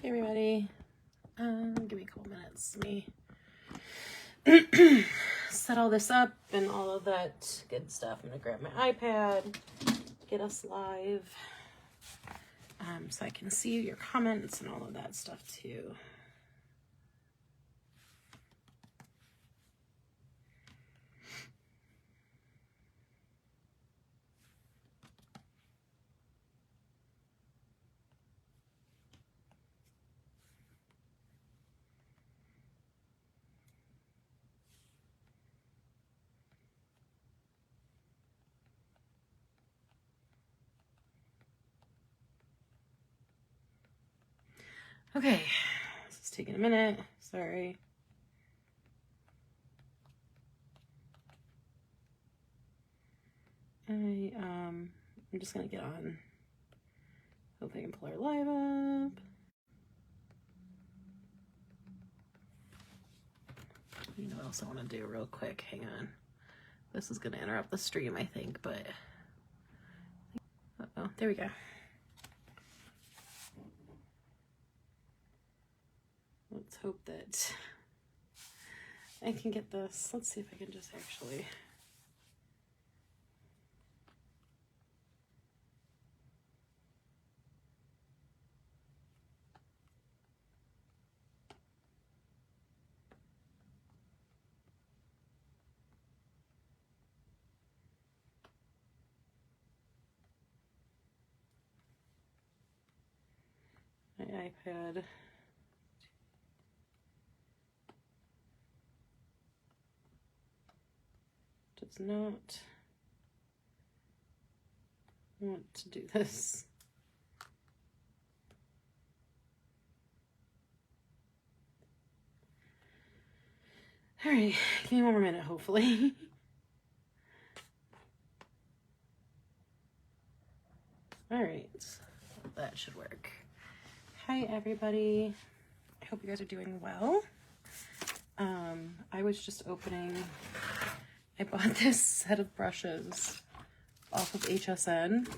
Hey everybody, give me a couple minutes. Let me set all this up and all of that good stuff. I'm gonna grab my iPad, get us live, so I can see your comments and all of that stuff too. Okay, this is taking a minute, sorry. I'm just gonna get on. Hope I can pull our live up. You know what else I want to do real quick? Hang on. This is gonna interrupt the stream, I think, but uh-oh, there we go. Let's hope that I can get this. Let's see if I can just actually. My iPad. Does not want to do this. All right, give me one more minute, hopefully. All right, that should work. Hi, everybody. I hope you guys are doing well. I was just opening, I bought this set of brushes off of HSN.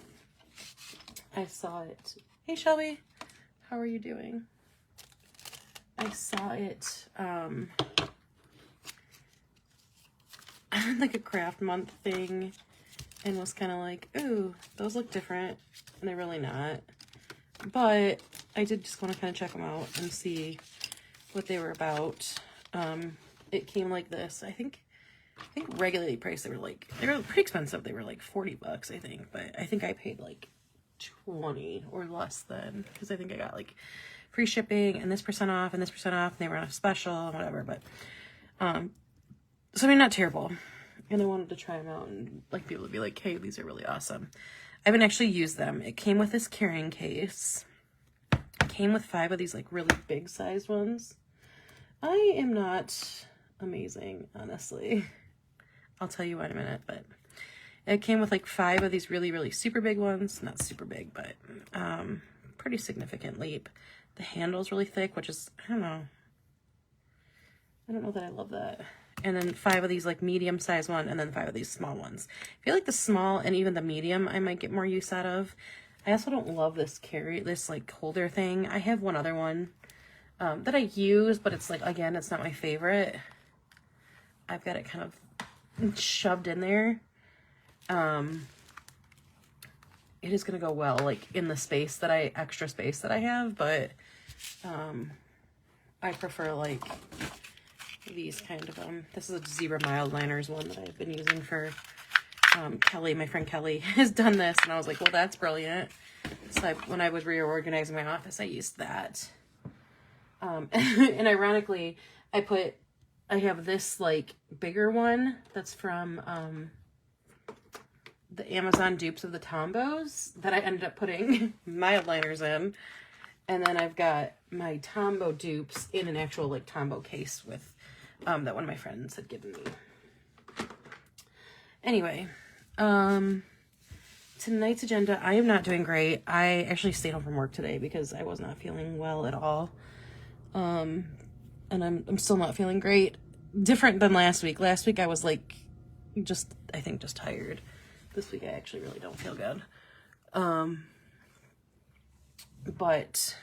I saw it. Hey, Shelby, how are you doing? I saw it, like a craft month thing, and was kind of like, ooh, those look different, and they're really not. But I did just want to kind of check them out and see what they were about. It came like this. I think regularly priced, they were pretty expensive. They were like 40 bucks, I think, but I think I paid like 20 or less than, because I think I got like free shipping and this % off and this % off, and they were on a special and whatever. But so I mean, not terrible. And I wanted to try them out and like people to be like, hey, these are really awesome. I haven't actually used them. It came with this carrying case. It came with 5 of these like really big sized ones. I am not amazing, honestly. I'll tell you why in a minute, but it came with like 5 of these really, really super big ones. Not super big, but pretty significant leap. The handle's really thick, which is, I don't know that I love that. And then 5 of these like medium sized one, and then 5 of these small ones. I feel like the small and even the medium I might get more use out of. I also don't love this like holder thing. I have one other one that I use, but it's like, again, it's not my favorite. I've got it kind of shoved in there. It is gonna go well like in the extra space that I have, but I prefer like these kind of this is a zebra mild liners one that I've been using for Kelly. My friend Kelly has done this, and I was like, well, that's brilliant. So when I was reorganizing my office, I used that. And ironically, I have this like bigger one that's from the Amazon dupes of the Tombos that I ended up putting mild liners in. And then I've got my Tombow dupes in an actual like Tombow case with that one of my friends had given me. Anyway, tonight's agenda, I am not doing great. I actually stayed home from work today because I was not feeling well at all. And I'm still not feeling great. Different than last week. Last week I was like, I think just tired. This week I actually really don't feel good. But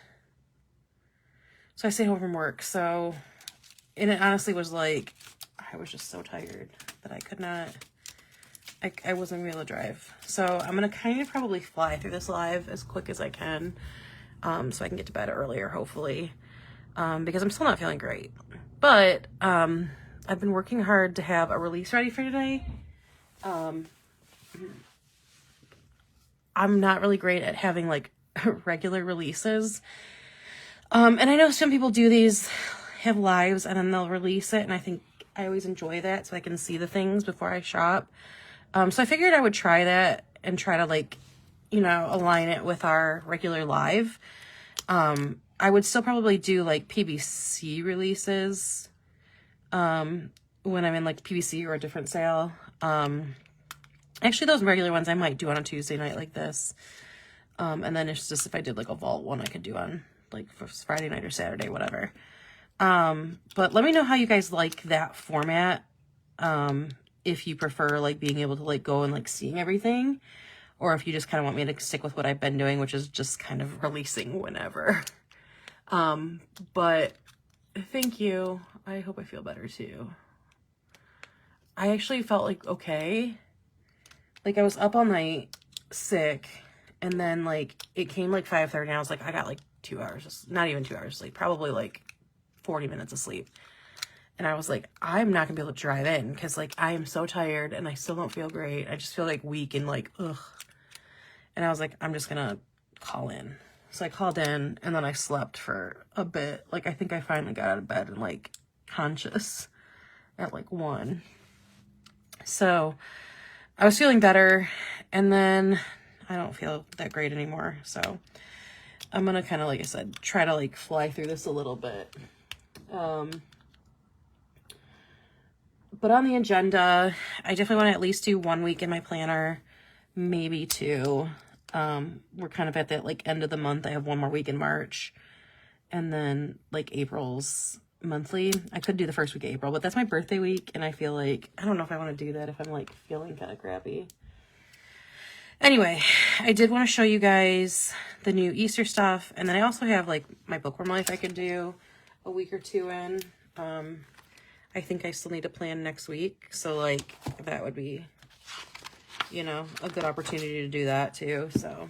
So I stayed home from work. So, and it honestly was like, I was just so tired that I could not, I wasn't gonna be able to drive. So I'm gonna kind of probably fly through this live as quick as I can, so I can get to bed earlier, hopefully, because I'm still not feeling great. But I've been working hard to have a release ready for today. I'm not really great at having like regular releases. And I know some people do these, have lives, and then they'll release it, and I think I always enjoy that so I can see the things before I shop. So I figured I would try that and try to like, you know, align it with our regular live. I would still probably do like PBC releases when I'm in like PBC or a different sale. Actually, those regular ones I might do on a Tuesday night like this. And then it's just if I did like a vault one, I could do on like for Friday night or Saturday, whatever. But let me know how you guys like that format. If you prefer like being able to like go and like seeing everything, or if you just kind of want me to stick with what I've been doing, which is just kind of releasing whenever. But thank you. I hope I feel better too. I actually felt like okay. Like I was up all night sick, and then like it came like 5:30 and I was like, I got like 2 hours, not even 2 hours sleep, probably like 40 minutes of sleep. And I was like, I'm not gonna be able to drive in because like I am so tired and I still don't feel great. I just feel like weak and like ugh. And I was like, I'm just gonna call in. So I called in, and then I slept for a bit. Like I think I finally got out of bed and like conscious at like 1. So I was feeling better, and then I don't feel that great anymore. So I'm gonna kind of, like I said, try to like fly through this a little bit. But on the agenda, I definitely want to at least do 1 week in my planner, maybe 2. We're kind of at that like end of the month. I have 1 more week in March, and then like April's monthly. I could do the first week of April, but that's my birthday week, and I feel like I don't know if I want to do that if I'm like feeling kind of crappy. Anyway, I did want to show you guys the new Easter stuff, and then I also have like my Bookworm Life I could do a week or 2 in. I think I still need to plan next week, so like that would be, you know, a good opportunity to do that too. So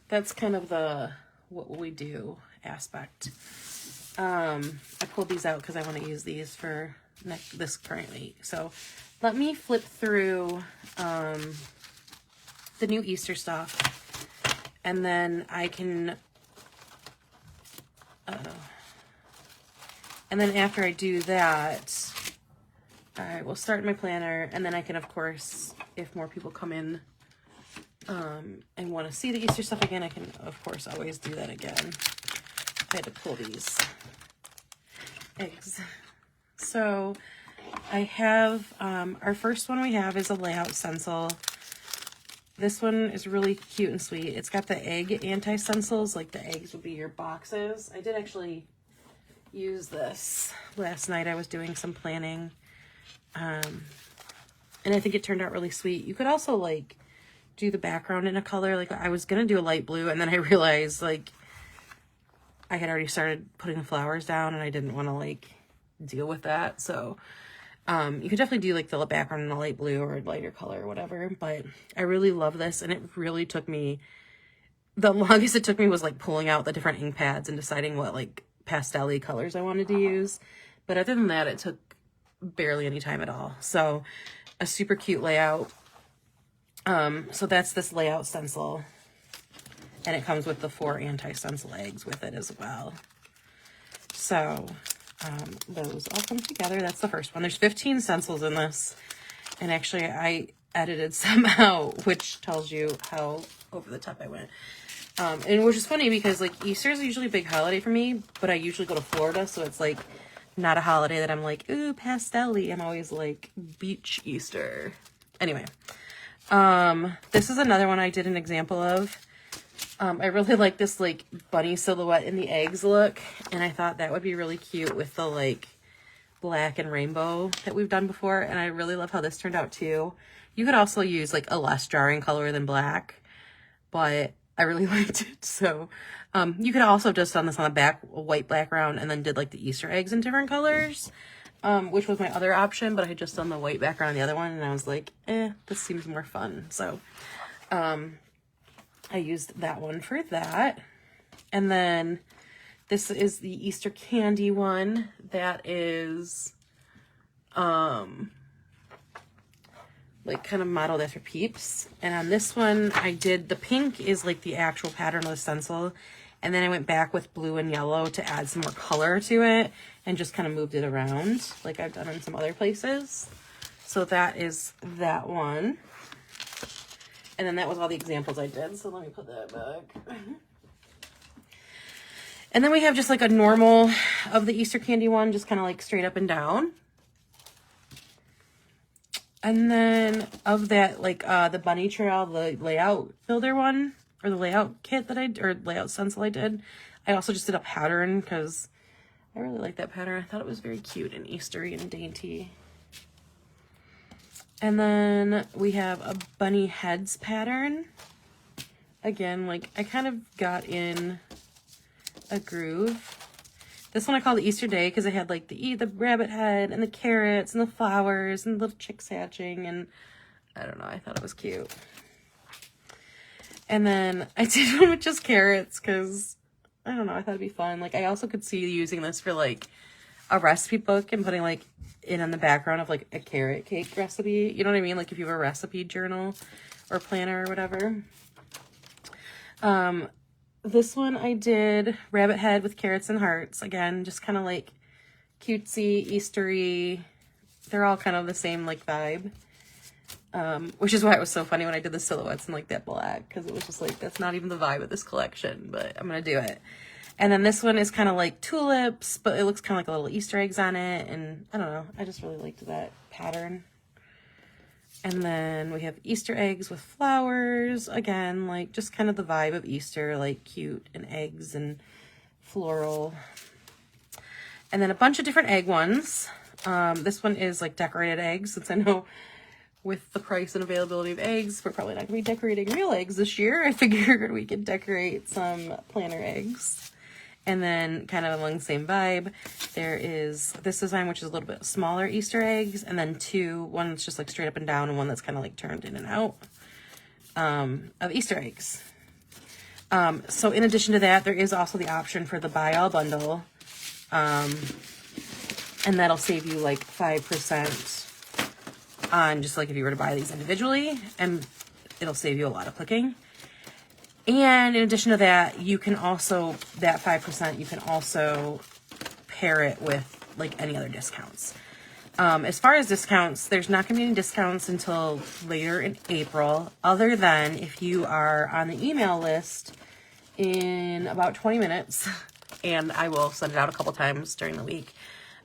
that's kind of the what will we do aspect. I pulled these out because I want to use these for this current week. So let me flip through the new Easter stuff, and then I can and then after I do that, I will start my planner, and then I can, of course, if more people come in and want to see the Easter stuff again, I can, of course, always do that again. I had to pull these eggs. So I have, our first one we have is a layout stencil. This one is really cute and sweet. It's got the egg anti-stencils, like the eggs would be your boxes. I did actually use this last night. I was doing some planning, and I think it turned out really sweet. You could also like do the background in a color. Like I was gonna do a light blue, and then I realized like I had already started putting the flowers down, and I didn't want to like deal with that. So you could definitely do like the background in a light blue or a lighter color or whatever. But I really love this, and it really took me, the longest it took me was like pulling out the different ink pads and deciding what like pastel-y colors I wanted to use. But other than that, it took barely any time at all. So a super cute layout. So that's this layout stencil, and it comes with the 4 anti-stencil eggs with it as well. So those all come together. That's the first one. There's 15 stencils in this, and actually I edited some out, which tells you how over the top I went. And which is funny because like Easter is usually a big holiday for me, but I usually go to Florida, so it's like not a holiday that I'm like, ooh, pastel-y. I'm always like beach Easter. Anyway, this is another one I did an example of. I really like this like bunny silhouette in the eggs look, and I thought that would be really cute with the like black and rainbow that we've done before, and I really love how this turned out too. You could also use like a less jarring color than black, but I really liked it. So You could also just done this on the back, a white background, and then did like the Easter eggs in different colors, which was my other option, but I had just done the white background on the other one, and I was like, this seems more fun. So I used that one for that. And then this is the Easter candy one that is like kind of modeled after Peeps. And on this one, I did, the pink is like the actual pattern of the stencil. And then I went back with blue and yellow to add some more color to it and just kind of moved it around like I've done in some other places. So that is that one. And then that was all the examples I did. So let me put that back. And then we have just like a normal of the Easter candy one, just kind of like straight up and down. And then of that, like the bunny trail, the layout builder one, or the layout kit that or layout stencil I did, I also just did a pattern because I really like that pattern. I thought it was very cute and Eastery and dainty. And then we have a bunny heads pattern. Again, like I kind of got in a groove. This one I call the Easter Day because I had like the rabbit head and the carrots and the flowers and little chicks hatching, and I don't know, I thought it was cute. And then I did one with just carrots because I don't know, I thought it'd be fun. Like I also could see using this for like a recipe book and putting like it on the background of like a carrot cake recipe. You know what I mean? Like if you have a recipe journal or planner or whatever. This one I did rabbit head with carrots and hearts. Again, just kind of like cutesy, Eastery. They're all kind of the same like vibe. Which is why it was so funny when I did the silhouettes in like that black, because it was just like, that's not even the vibe of this collection, but I'm going to do it. And then this one is kind of like tulips, but it looks kind of like a little Easter eggs on it. And I don't know, I just really liked that pattern. And then we have Easter eggs with flowers. Again, like just kind of the vibe of Easter, like cute and eggs and floral. And then a bunch of different egg ones. This one is like decorated eggs, since I know with the price and availability of eggs, we're probably not going to be decorating real eggs this year. I figured we could decorate some planner eggs. And then kind of along the same vibe, there is this design, which is a little bit smaller Easter eggs, and then one that's just like straight up and down, and one that's kind of like turned in and out of Easter eggs. So in addition to that, there is also the option for the buy all bundle, and that'll save you like 5% on just like if you were to buy these individually, and it'll save you a lot of clicking. And in addition to that, you can also, that 5%, you can also pair it with like any other discounts. As far as discounts, there's not going to be any discounts until later in April, other than if you are on the email list in about 20 minutes, and I will send it out a couple times during the week.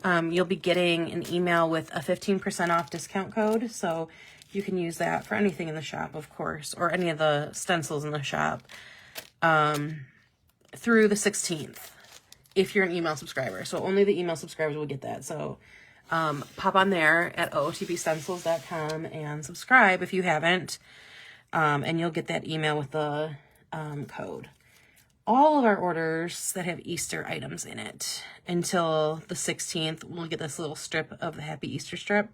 You'll be getting an email with a 15% off discount code, so you can use that for anything in the shop, of course, or any of the stencils in the shop through the 16th, if you're an email subscriber. So only the email subscribers will get that. So pop on there at ootbstencils.com and subscribe if you haven't, and you'll get that email with the code. All of our orders that have Easter items in it until the 16th, we'll get this little strip of the Happy Easter strip.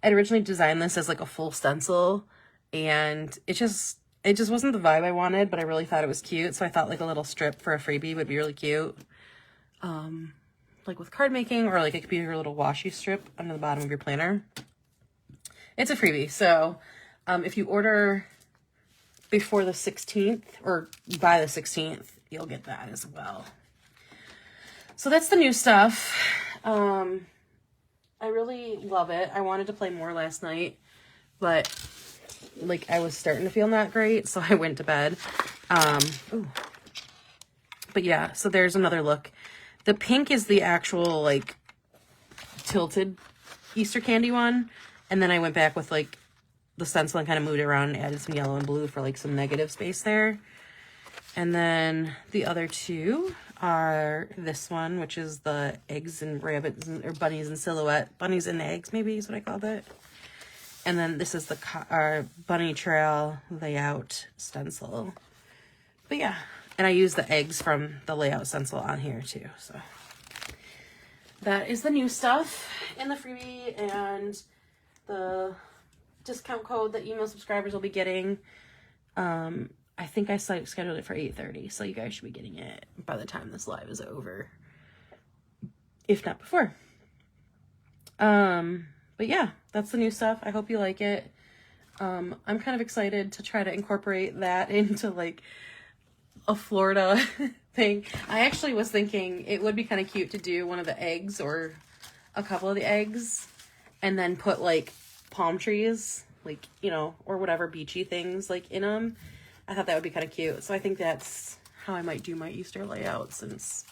I'd originally designed this as like a full stencil, and it just wasn't the vibe I wanted, but I really thought it was cute. So I thought like a little strip for a freebie would be really cute. Like with card making, or like it could be your little washi strip under the bottom of your planner. It's a freebie. So if you order before the 16th or by the 16th, you'll get that as well. So that's the new stuff. I really love it. I wanted to play more last night, but like I was starting to feel not great, so I went to bed. But yeah, so there's another look. The pink is the actual like tilted Easter candy one, and then I went back with like the stencil and kind of moved it around and added some yellow and blue for like some negative space there. And then the other two are this one, which is the eggs and rabbits or bunnies and silhouette. Bunnies and eggs, maybe is what I called it. And then this is the bunny trail layout stencil. But yeah, And I use the eggs from the layout stencil on here too. So that is the new stuff in the freebie, and the discount code that email subscribers will be getting. I think I scheduled it for 8:30, so you guys should be getting it by the time this live is over, if not before. But yeah, that's the new stuff. I hope you like it. I'm kind of excited to try to incorporate that into like a Florida thing. I actually was thinking it would be kind of cute to do one of the eggs or a couple of the eggs and then put like palm trees, like, you know, or whatever beachy things like in them. I thought that would be kind of cute. So I think that's how I might do my Easter layout, since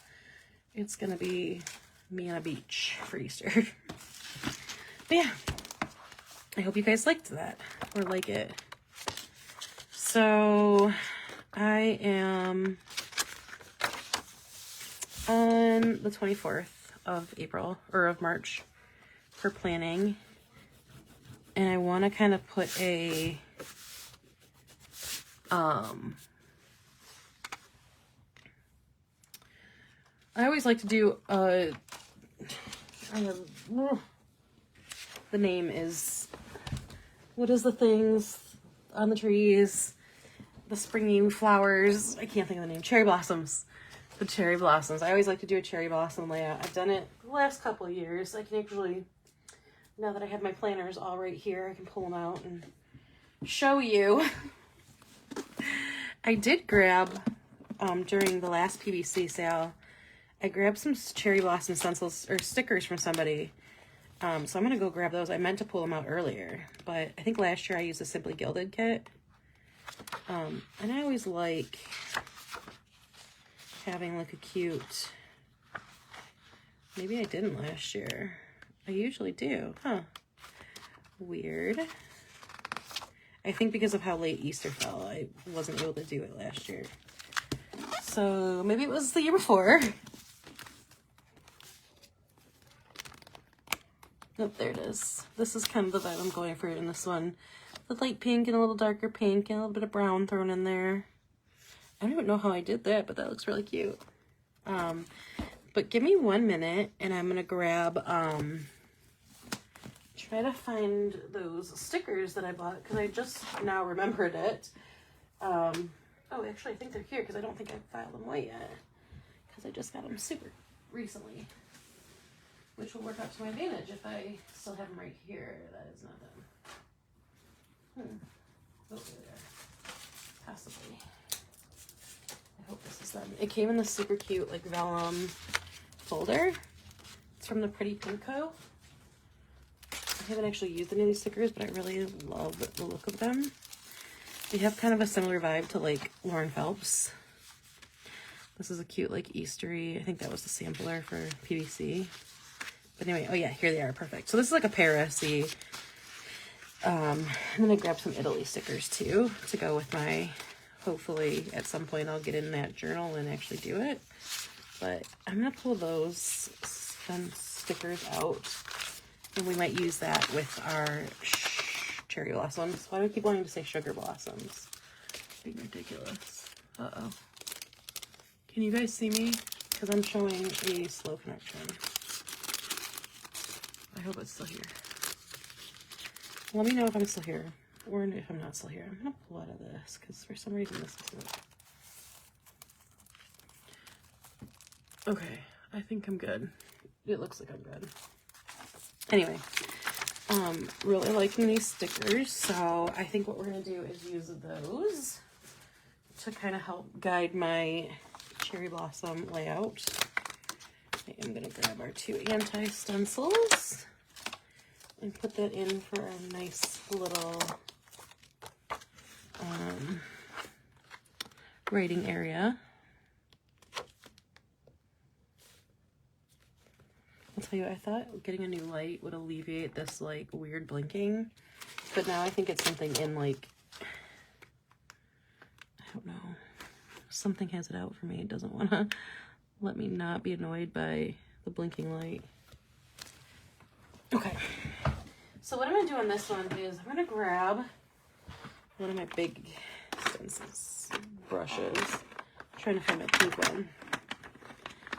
it's going to be me on a beach for Easter. But yeah, I hope you guys liked that or like it. So I am on the 24th of April, or of March, for planning. And I want to kind of put a, I always like to do the name is, what is the things on the trees, the springy flowers, I can't think of the name, cherry blossoms. The cherry blossoms. I always like to do a cherry blossom layout. I've done it the last couple of years. I can actually, now that I have my planners all right here, I can pull them out and show you. I did grab, during the last PVC sale, I grabbed some cherry blossom stencils or stickers from somebody. So I'm going to go grab those. I meant to pull them out earlier, but I think last year I used a Simply Gilded kit. And I always like having like a cute, maybe I didn't last year. I usually do, huh? Weird. I think because of how late Easter fell, I wasn't able to do it last year. So maybe it was the year before. Oh, there it is. This is kind of the vibe I'm going for in this one. The light pink and a little darker pink and a little bit of brown thrown in there. I don't even know how I did that, but that looks really cute. But give me 1 minute and I'm gonna grab, try to find those stickers that I bought, because I just now remembered it. Oh, actually I think they're here because I don't think I filed them away yet, because I just got them super recently, which will work out to my advantage if I still have them right here. That is not them. Oh, there they are. Possibly. I hope this is them. It came in this super cute like vellum folder. It's from the Pretty Pink Co. I haven't actually used any of these stickers, but I really love the look of them. They have kind of a similar vibe to like Lauren Phelps. This is a cute like Eastery. I think that was the sampler for PVC. But anyway, oh yeah, here they are. Perfect. So this is like a Paris-y. And then I grabbed some Italy stickers too to go with my, hopefully at some point I'll get in that journal and actually do it. But I'm going to pull those stickers out, and we might use that with our cherry blossoms. Why do I keep wanting to say sugar blossoms? Being ridiculous. Uh-oh. Can you guys see me? Because I'm showing a slow connection. I hope it's still here. Let me know if I'm still here, or if I'm not still here. I'm going to pull out of this, because for some reason this isn't. Okay, I think I'm good. It looks like I'm good. Anyway, really liking these stickers, so I think what we're going to do is use those to kind of help guide my cherry blossom layout. I am going to grab our 2 anti-stencils and put that in for a nice little writing area. I'll tell you, I thought getting a new light would alleviate this like weird blinking, but now I think it's something in like, I don't know, something has it out for me. It doesn't want to let me not be annoyed by the blinking light. Okay, so what I'm going to do on this one is I'm going to grab one of my big stencils, brushes, trying to find a pink one.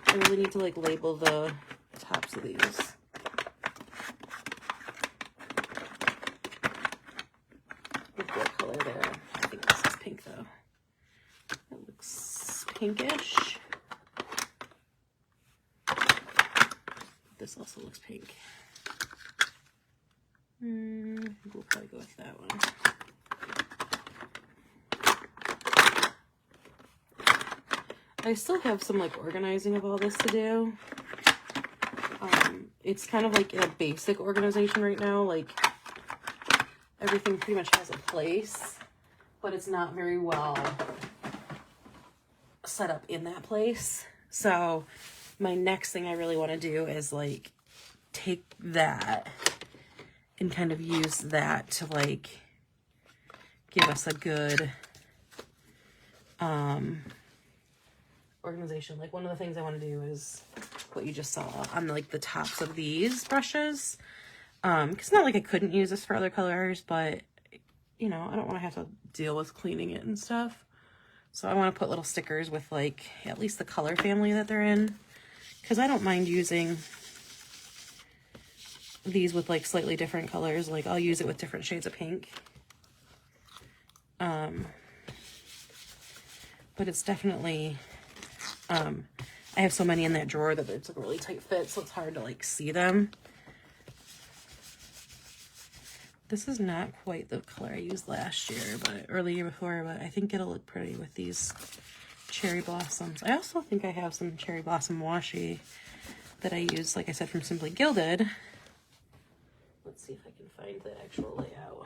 I really need to like label the tops of these. With what color there? I think this is pink though. It looks pinkish. This also looks pink. I think we'll probably go with that one. I still have some like organizing of all this to do. It's kind of like in a basic organization right now. Like everything pretty much has a place, but it's not very well set up in that place. So my next thing I really want to do is like take that and kind of use that to like give us a good organization. Like one of the things I want to do is what you just saw on like the tops of these brushes. It's not like I couldn't use this for other colors, but you know, I don't want to have to deal with cleaning it and stuff. So I want to put little stickers with like at least the color family that they're in, because I don't mind using these with like slightly different colors. Like I'll use it with different shades of pink. But it's definitely, I have so many in that drawer that it's a really tight fit, so it's hard to like see them. This is not quite the color I used last year, or the year before, but I think it'll look pretty with these cherry blossoms. I also think I have some cherry blossom washi that I use, like I said, from Simply Gilded. Let's see if I can find the actual layout.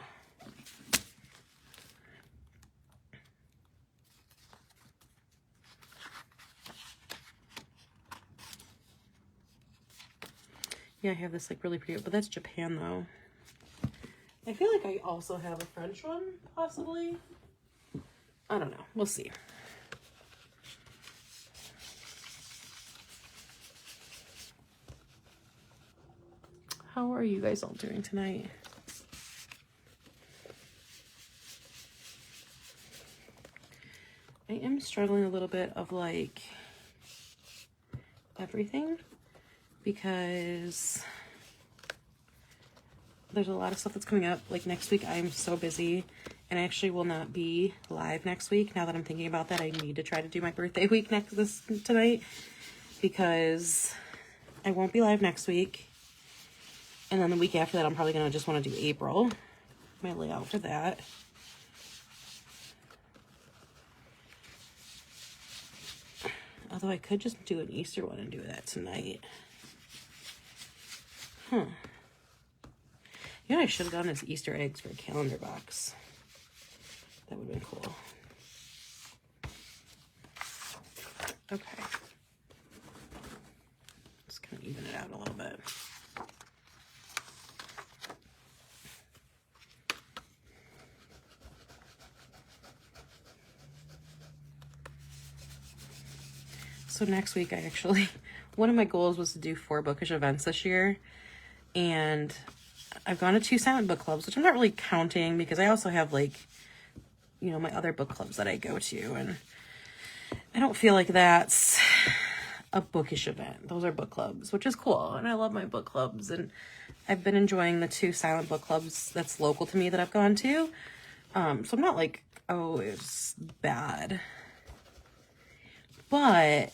Yeah, I have this like really pretty, but that's Japan though. I feel like I also have a French one, possibly. I don't know. We'll see. How are you guys all doing tonight? I am struggling a little bit of like everything, because there's a lot of stuff that's coming up. Like next week I'm so busy, and I actually will not be live next week. Now that I'm thinking about that, I need to try to do my birthday week tonight, because I won't be live next week. And then the week after that, I'm probably gonna just want to do April, my layout for that. Although I could just do an Easter one and do that tonight. You know what I should have done is Easter eggs for a calendar box. That would have been cool. Okay. Just kind of even it out a little bit. So next week, one of my goals was to do 4 bookish events this year. And I've gone to 2 silent book clubs, which I'm not really counting because I also have like, you know, my other book clubs that I go to. And I don't feel like that's a bookish event. Those are book clubs, which is cool. And I love my book clubs. And I've been enjoying the 2 silent book clubs that's local to me that I've gone to. So I'm not like, oh, it's bad. But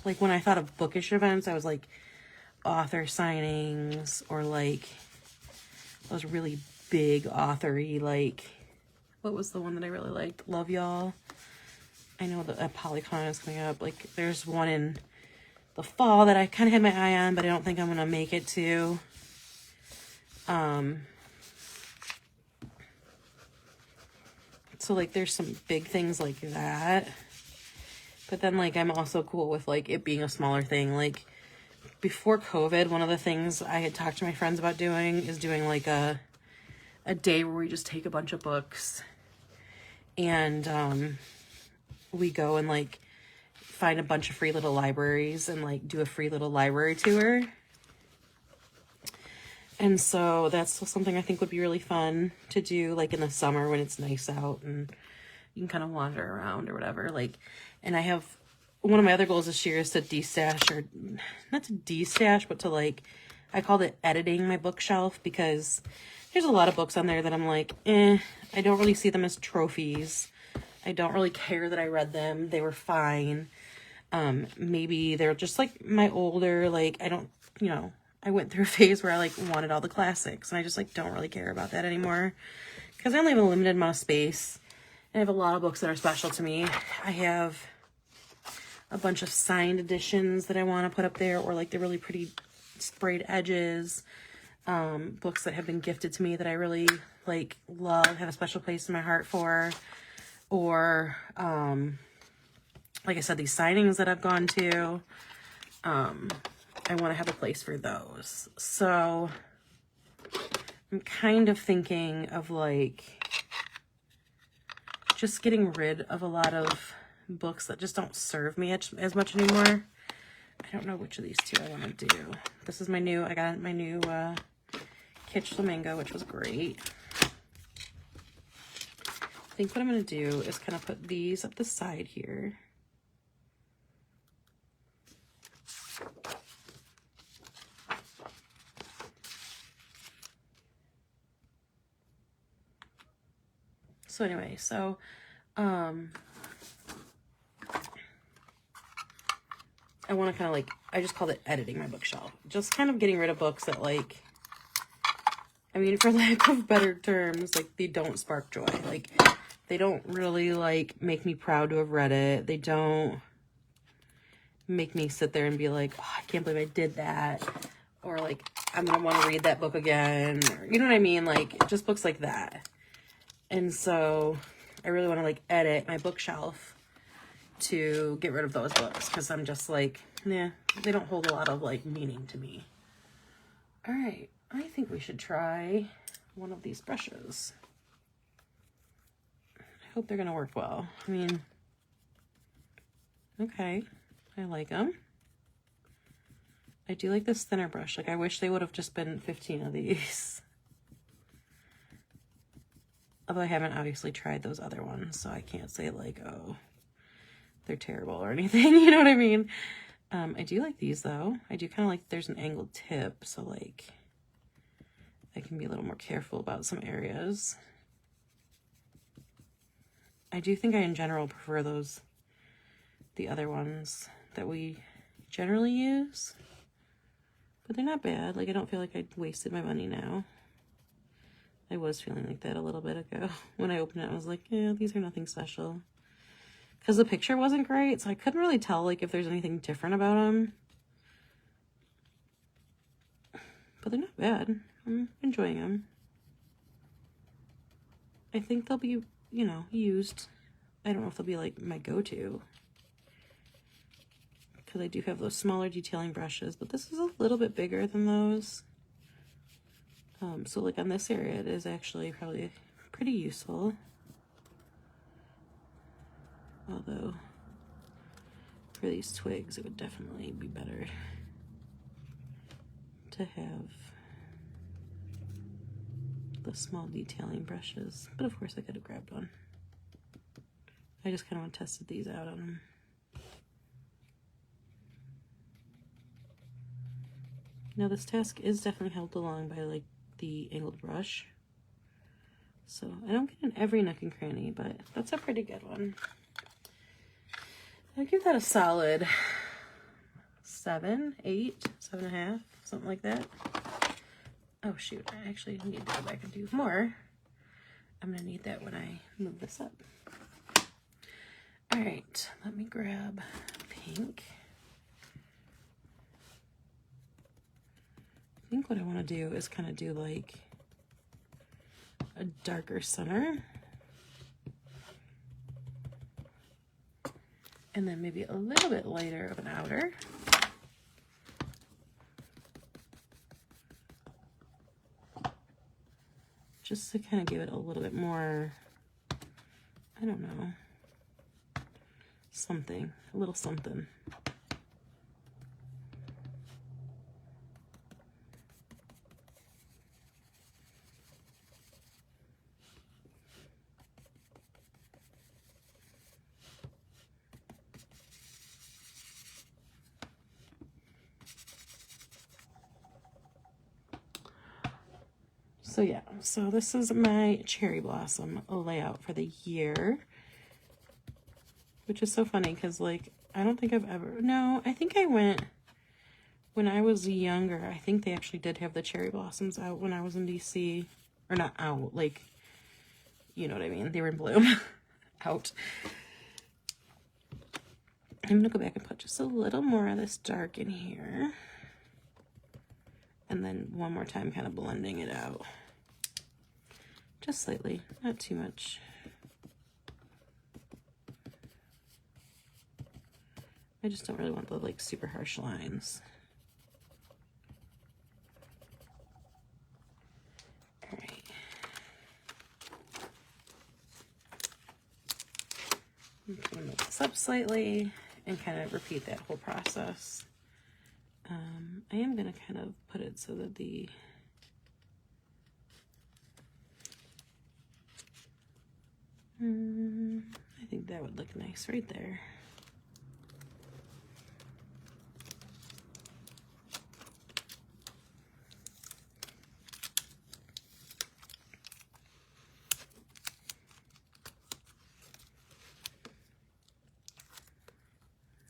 like when I thought of bookish events, I was like author signings, or like those really big author-y, like, what was the one that I really liked? Love Y'all. I know that a Polycon is coming up. Like there's one in the fall that I kind of had my eye on, but I don't think I'm going to make it to. So like there's some big things like that. But then, like, I'm also cool with, like, it being a smaller thing. Like, before COVID, one of the things I had talked to my friends about doing is doing, like, a day where we just take a bunch of books and we go and, like, find a bunch of free little libraries and, like, do a free little library tour. And so that's something I think would be really fun to do, like, in the summer when it's nice out and you can kind of wander around or whatever. Like, And I have, one of my other goals this year is to destash, or not to destash, but to like, I called it editing my bookshelf, because there's a lot of books on there that I'm like, I don't really see them as trophies. I don't really care that I read them. They were fine. Maybe they're just like my older, like, I don't, you know, I went through a phase where I like wanted all the classics, and I just like don't really care about that anymore, because I only have a limited amount of space. And I have a lot of books that are special to me. I have a bunch of signed editions that I want to put up there, or like the really pretty sprayed edges, books that have been gifted to me that I really like, love, have a special place in my heart for, or like I said, these signings that I've gone to, I want to have a place for those. So I'm kind of thinking of like just getting rid of a lot of books that just don't serve me as much anymore. I don't know which of these two I want to do. This is my new, I got my new Kitsch Flamingo, which was great. I think what I'm going to do is kind of put these up the side here. So anyway, so I want to kind of like, I just called it editing my bookshelf. Just kind of getting rid of books that like, I mean, for lack of better terms, like they don't spark joy. Like they don't really like make me proud to have read it. They don't make me sit there and be like, oh, I can't believe I did that. Or like, I'm going to want to read that book again. Or, you know what I mean? Like just books like that. And so I really want to like edit my bookshelf to get rid of those books, because I'm just like, nah, they don't hold a lot of like meaning to me. All right, I think we should try one of these brushes. I hope they're gonna work well. I mean, okay, I like them. I do like this thinner brush. Like I wish they would have just been 15 of these. Although I haven't obviously tried those other ones, so I can't say like, oh, they're terrible or anything. You know what I mean? I do like these though. I do kind of like, there's an angled tip, so like I can be a little more careful about some areas. I do think I in general prefer the other ones that we generally use, but they're not bad. Like I don't feel like I wasted my money now. I was feeling like that a little bit ago. When I opened it, I was like, yeah, these are nothing special. Because the picture wasn't great, so I couldn't really tell like if there's anything different about them. But they're not bad. I'm enjoying them. I think they'll be, you know, used. I don't know if they'll be like my go-to, because I do have those smaller detailing brushes, but this is a little bit bigger than those. So like on this area, it is actually probably pretty useful. Although for these twigs, it would definitely be better to have the small detailing brushes. But of course I could have grabbed one. I just kind of tested these out on them. Now this task is definitely helped along by like the angled brush. So I don't get in every nook and cranny, but that's a pretty good one. I give that a solid 7, 8, 7.5, something like that. Oh shoot, I actually need to go back and do more. I'm gonna need that when I move this up. All right, let me grab pink. I think what I want to do is kind of do like a darker center. And then maybe a little bit lighter of an outer. Just to kind of give it a little bit more, I don't know, something, a little something. So yeah, so this is my cherry blossom layout for the year, which is so funny because, like, I don't think I've ever, no, I think I went when I was younger. I think they actually did have the cherry blossoms out when I was in DC, or not out, like, you know what I mean, they were in bloom. Out. I'm gonna go back and put just a little more of this dark in here, and then one more time kind of blending it out. Just slightly, not too much. I just don't really want the, like, super harsh lines. All right. I'm gonna move this up slightly and kind of repeat that whole process. I am gonna kind of put it so that the I think that would look nice right there.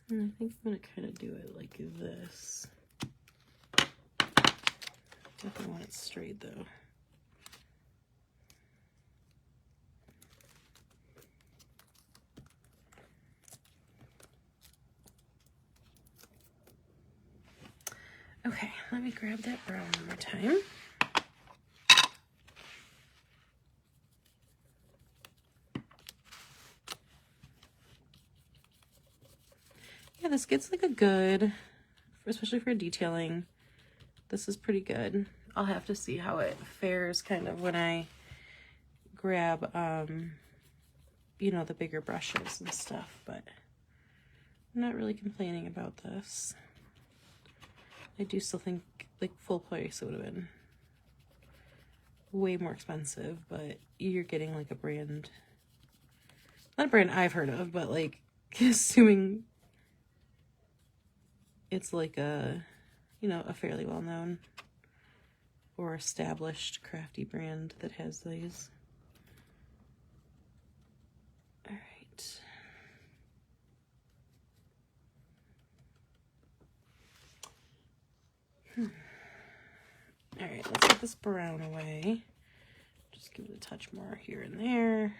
And I think I'm gonna kind of do it like this. Definitely want it straight though. Okay, let me grab that brown one more time. Yeah, this gets like a good, especially for detailing, this is pretty good. I'll have to see how it fares kind of when I grab, you know, the bigger brushes and stuff, but I'm not really complaining about this. I do still think, like, full price it would have been way more expensive, but you're getting like a brand, not a brand I've heard of, but like assuming it's like a, you know, a fairly well-known or established crafty brand that has these. All right. All right, let's get this brown away. Just give it a touch more here and there.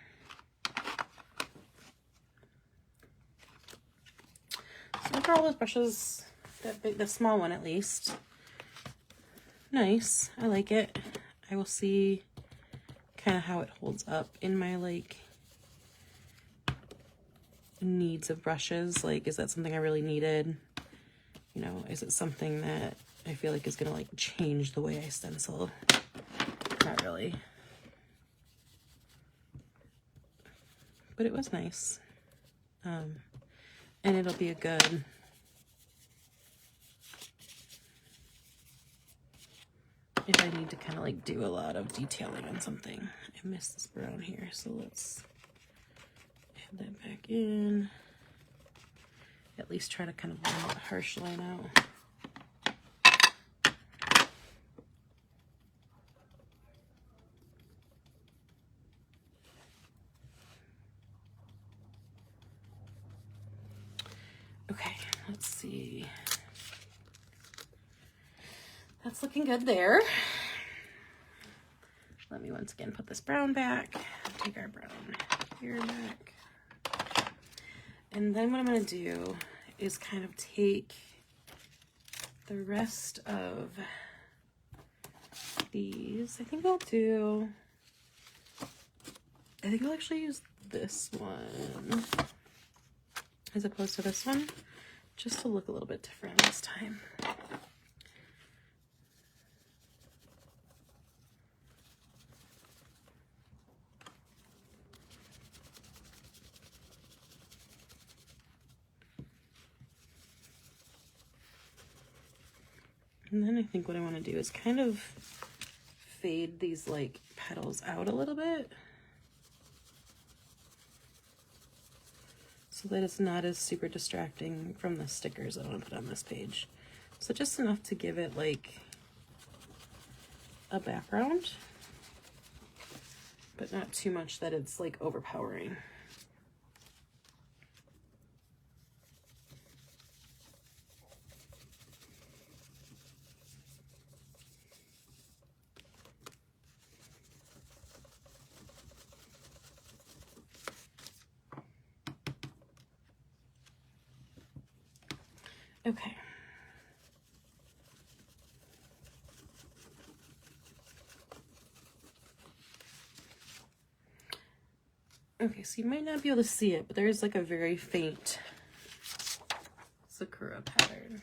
So look at all those brushes, that big, the small one at least. Nice, I like it. I will see kind of how it holds up in my, like, needs of brushes. Like, is that something I really needed? You know, is it something that I feel like is gonna, like, change the way I stencil? Not really. But it was nice. And it'll be a good, if I need to kind of like do a lot of detailing on something. I missed this brown here, so let's add that back in. At least try to kind of blend the harsh line out. Okay, let's see. That's looking good there. Let me once again put this brown back. Take our brown here back. And then what I'm gonna do is kind of take the rest of these. I think I'll actually use this one as opposed to this one, just to look a little bit different this time. And then I think what I want to do is kind of fade these like petals out a little bit so that it's not as super distracting from the stickers that I want to put on this page. So just enough to give it like a background. but not too much that it's like overpowering. Okay. Okay, so you might not be able to see it, but there's like a very faint Sakura pattern.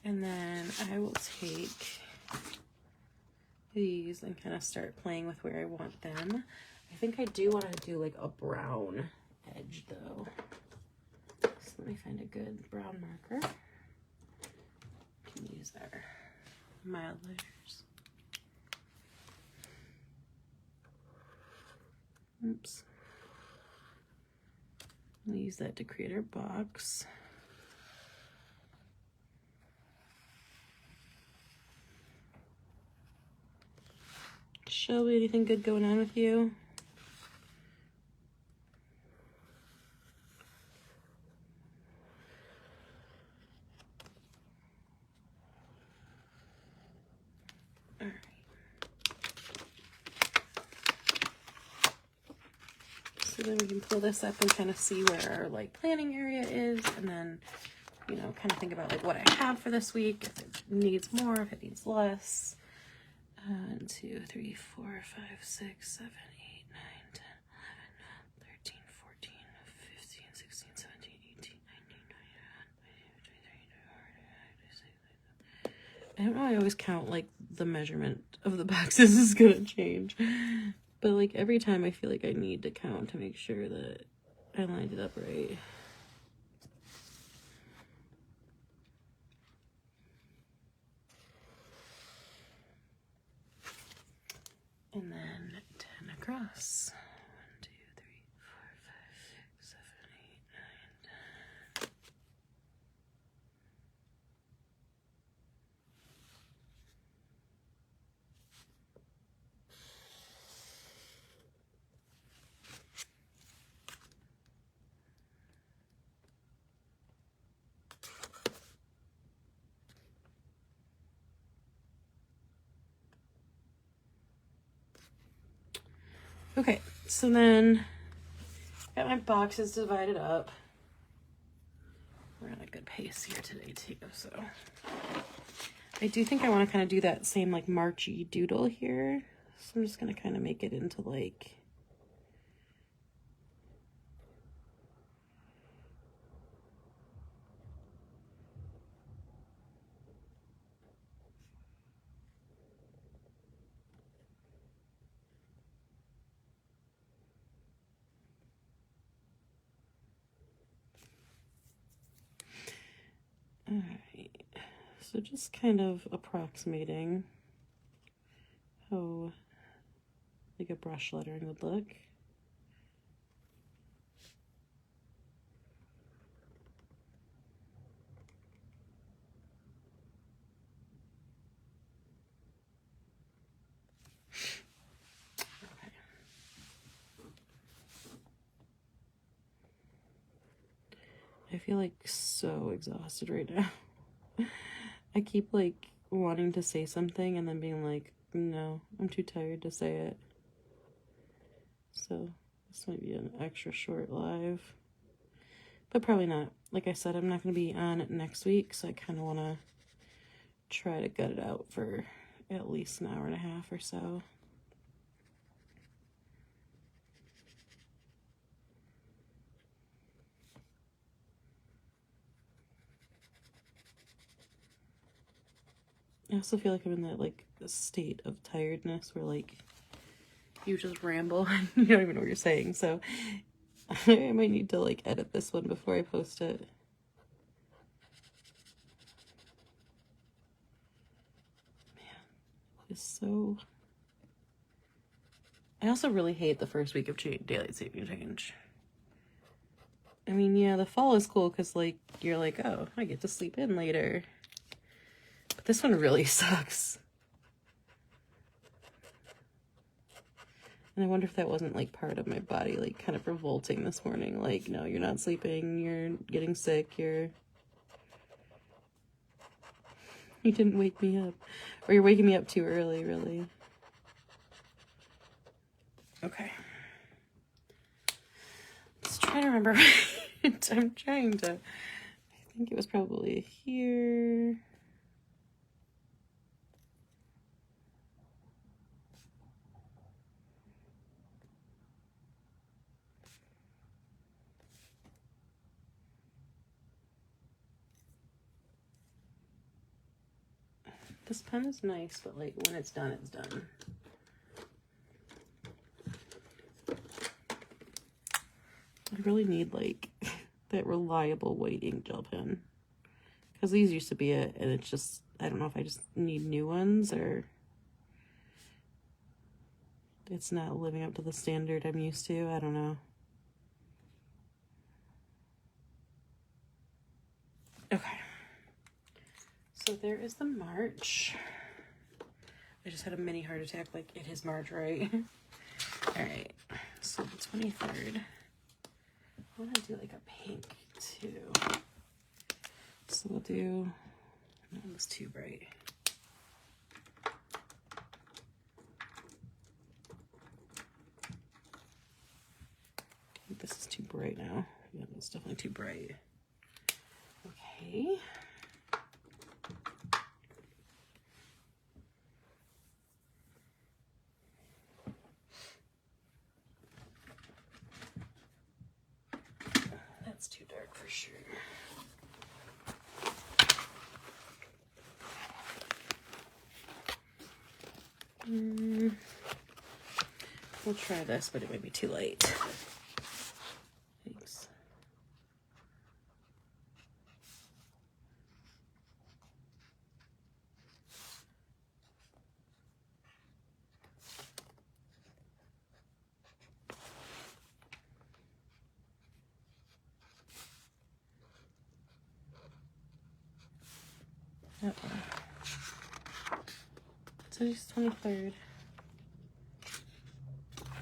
And then I will take these and kind of start playing with where I want them. I think I do want to do like a brown edge though. So let me find a good brown marker. Can use our mild layers. Oops. We'll use that to create our box. Shelby, anything good going on with you? All right. So then we can pull this up and kind of see where our like planning area is, and then, you know, kind of think about like what I have for this week, if it needs more, if it needs less. 1, 2, 3, 4, 5, 6, 7, 8, 9, 10, 11, 13, 14, 15, 16, 17, 18, 19, 20, 21, 22, 23, 24, 25, 26. I don't know, I always count like the measurement of the boxes is gonna change. But like every time I feel like I need to count to make sure that I lined it up right. And then 10 across. 1, 2, 3, 4, 5, 6, 7, 8, 9, 10. Okay, so then got my boxes divided up. We're on a good pace here today too, so I do think I want to kind of do that same like Marchy doodle here. So I'm just gonna kind of make it into like all right. So just kind of approximating how like a brush lettering would look. Okay. I feel like so exhausted right now. I keep like wanting to say something and then being like, no, I'm too tired to say it. So this might be an extra short live, but probably not. Like I said, I'm not going to be on next week, so I kind of want to try to gut it out for at least an hour and a half or so. I also feel like I'm in that like state of tiredness where like you just ramble and you don't even know what you're saying. So I might need to like edit this one before I post it. Man, it's so... I also really hate the first week of daylight saving change. I mean, yeah, the fall is cool because like you're like, oh, I get to sleep in later. But this one really sucks. And I wonder if that wasn't like part of my body, like kind of revolting this morning. Like, no, you're not sleeping. You're getting sick. You didn't wake me up. Or you're waking me up too early, really. Okay. Let's try to remember. I'm trying to. I think it was probably here. This pen is nice, but like when it's done, it's done. I really need like that reliable white ink gel pen, because these used to be it, and it's just, I don't know if I just need new ones or it's not living up to the standard I'm used to. I don't know. Okay. So there is the March. I just had a mini heart attack, like it is March, right? All right, so the 23rd. I want to do like a pink too. So we'll do, no, it was too bright. I think this is too bright now. Yeah, it's definitely too bright. Okay. That's too dark for sure. We'll try this, but it might be too late. Thanks. Today's 23rd.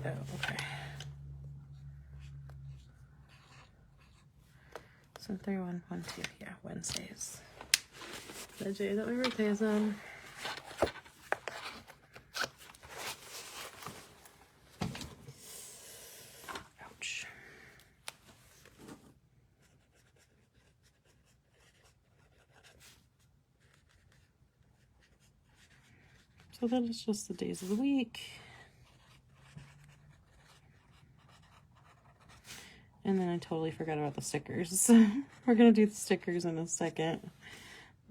Oh, okay. So 31, 1, 2, yeah, Wednesdays. The day that my birthday is on. Ouch. So that is just the days of the week. And then I totally forgot about the stickers. We're gonna do the stickers in a second.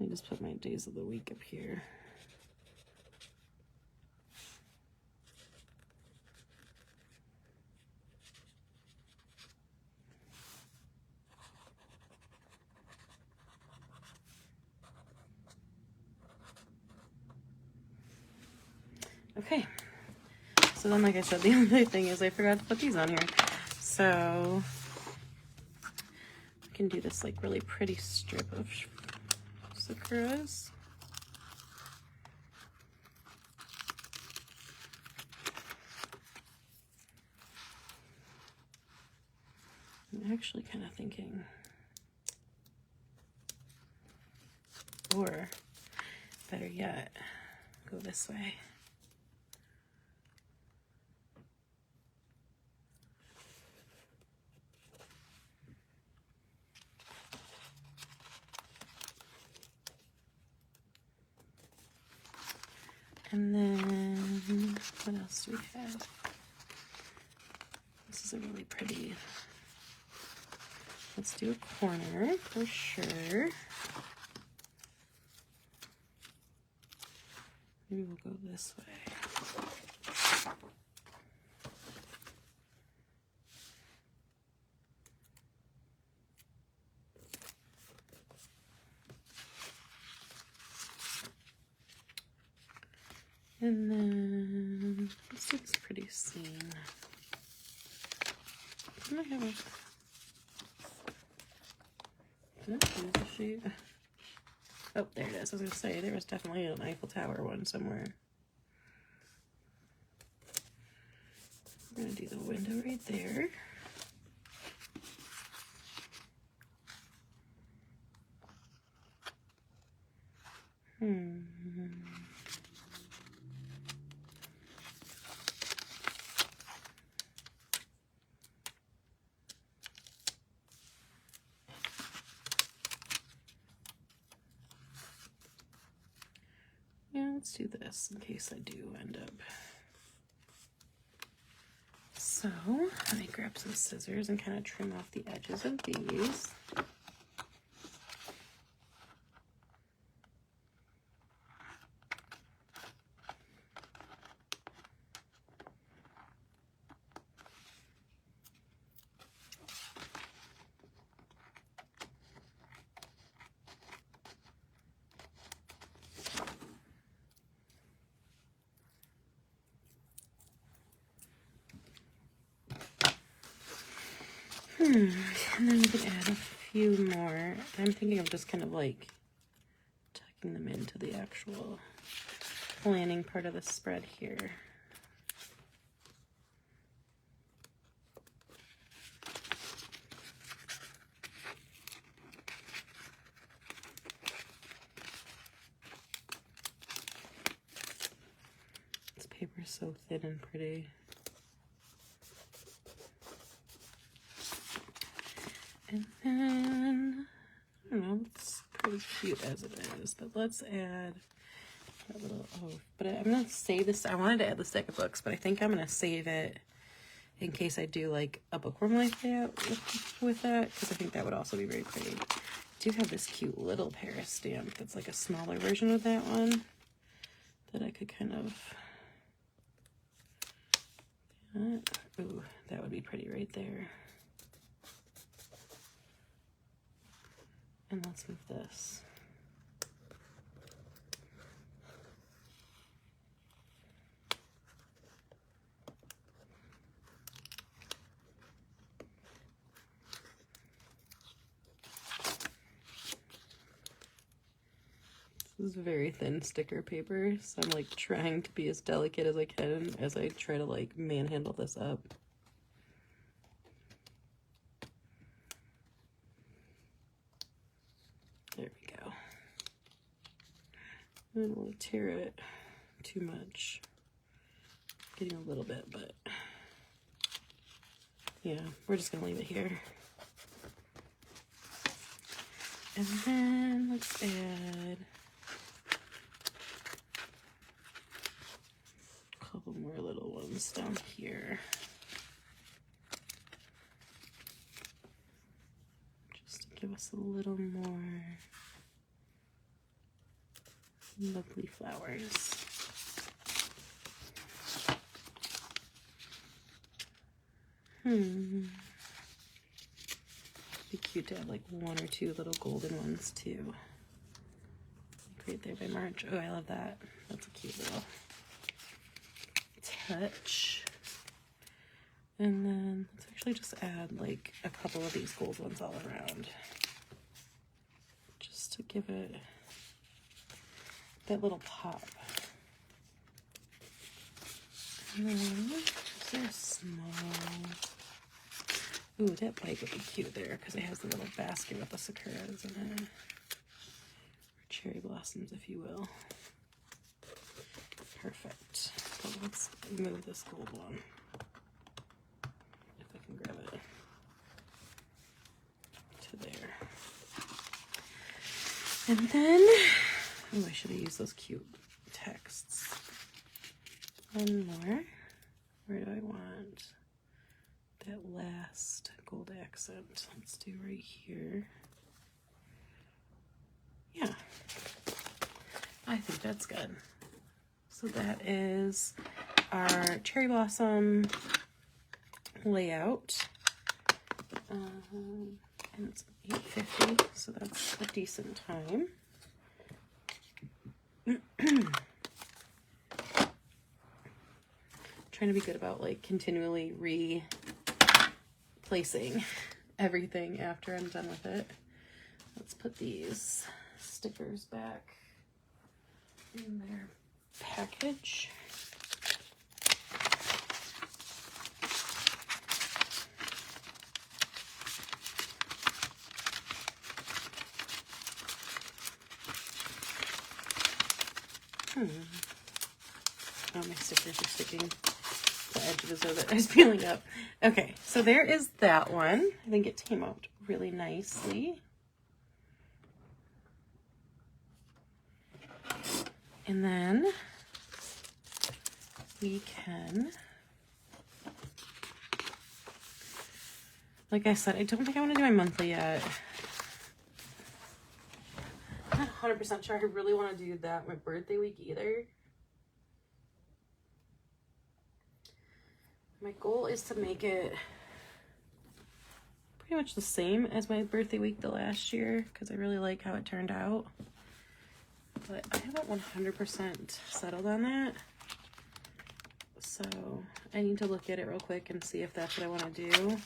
Let me just put my days of the week up here. Okay. So then, like I said, the other thing is I forgot to put these on here. So I can do this like really pretty strip of sakuras. I'm actually kind of thinking, or better yet, go this way. And then, what else do we have? This is a really pretty, let's do a corner for sure. Maybe we'll go this way. And then let's do this pretty scene. Can I have a, did I use a sheet? Oh, there it is. I was gonna say there was definitely an Eiffel Tower one somewhere. We're gonna do the window right there. Yeah, let's do this in case I do end up. So let me grab some scissors and kind of trim off the edges of these. And then we can add a few more. I'm thinking of just kind of like tucking them into the actual planning part of the spread here. This paper is so thin and pretty. And then, I don't know, it's pretty cute as it is, but let's add that little, but I'm going to save this. I wanted to add the stack of books, but I think I'm going to save it in case I do like a Bookworm Life layout with that, because I think that would also be very pretty. I do have this cute little Paris stamp that's like a smaller version of that one that I could kind of, ooh, that would be pretty right there. And let's move this. This is very thin sticker paper, so I'm like trying to be as delicate as I can as I try to like manhandle this up. There we go. I don't want to tear it too much. Getting a little bit, but yeah, we're just gonna leave it here. And then let's add a couple more little ones down here. Just to give us a little more lovely flowers. Be cute to have like one or two little golden ones too. Right there by March. Oh, I love that. That's a cute little touch. And then let's actually just add like a couple of these gold ones all around. Just to give it that little pop. And then is there a small? Ooh, that bike would be cute there because it has the little basket with the sakuras in it. Or cherry blossoms, if you will. Perfect. But let's move this gold one. If I can grab it to there. And then, oh, I should have used those cute texts. One more. Where do I want that last gold accent? Let's do right here. Yeah, I think that's good. So that is our cherry blossom layout. And it's 8:50, so that's a decent time. Trying to be good about like continually replacing everything after I'm done with it. Let's put these stickers back in their package. Oh, my stickers are sticking. The edges of it is peeling up. Okay, so there is that one. I think it came out really nicely. And then we can, like I said, I don't think I want to do my monthly yet. I'm not 100% sure I really want to do that my birthday week either. My goal is to make it pretty much the same as my birthday week the last year because I really like how it turned out. But I haven't 100% settled on that. So I need to look at it real quick and see if that's what I want to do.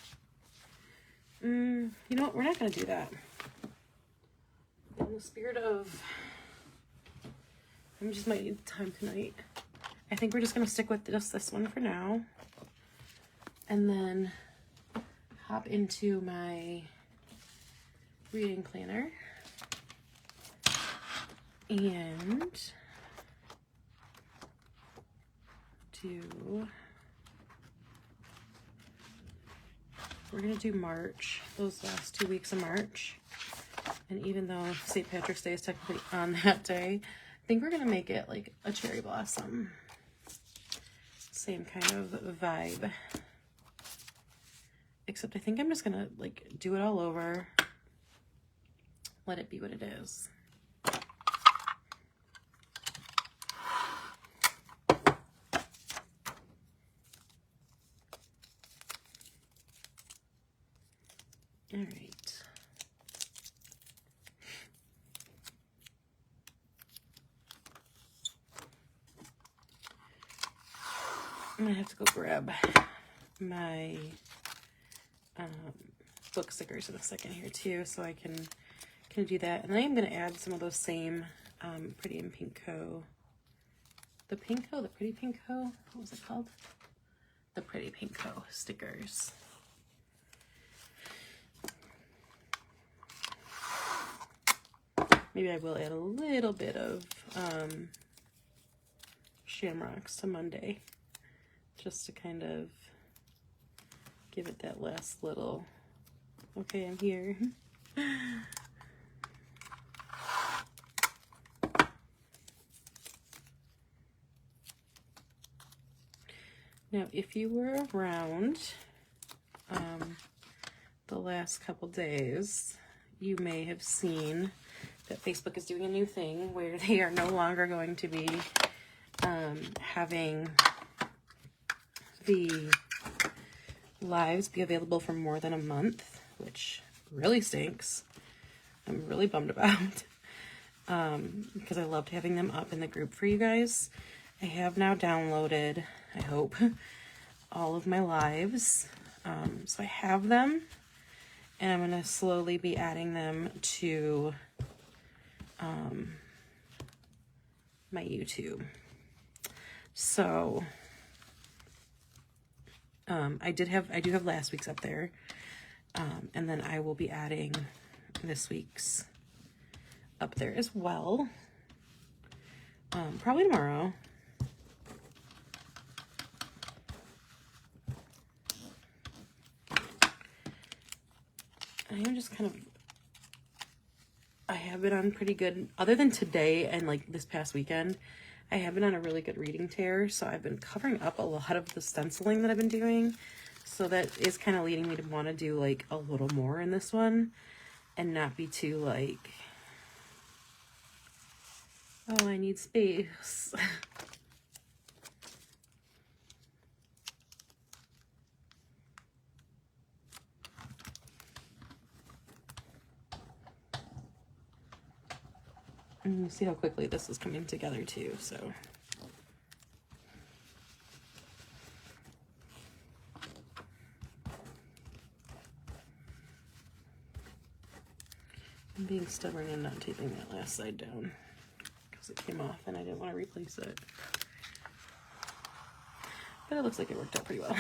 You know what? We're not going to do that. In the spirit of, I just might need time tonight. I think we're just going to stick with just this one for now. And then hop into my reading planner. And we're going to do March, those last 2 weeks of March. And even though St. Patrick's Day is technically on that day, I think we're going to make it like a cherry blossom. Same kind of vibe. Except I think I'm just going to like do it all over. Let it be what it is. All right. I'm gonna have to go grab my book stickers in a second here too, so I can do that. And then I'm gonna add some of those same Pretty in Pinko, the Pretty Pinko, what was it called? The Pretty Pinko stickers. Maybe I will add a little bit of shamrocks to Monday, just to kind of give it that last little, okay, I'm here. Now, if you were around the last couple days, you may have seen that Facebook is doing a new thing where they are no longer going to be having the lives be available for more than a month, which really stinks. I'm really bummed about because I loved having them up in the group for you guys. I have now downloaded, I hope, all of my lives. So I have them, and I'm going to slowly be adding them to my YouTube. So I do have last week's up there, and then I will be adding this week's up there as well, probably tomorrow. I am just kind of, I have been on pretty good, other than today and like this past weekend, I have been on a really good reading tear. So I've been covering up a lot of the stenciling that I've been doing. So that is kind of leading me to want to do like a little more in this one and not be too like, oh, I need space. And you see how quickly this is coming together too, so. I'm being stubborn and not taping that last side down because it came off and I didn't want to replace it. But it looks like it worked out pretty well.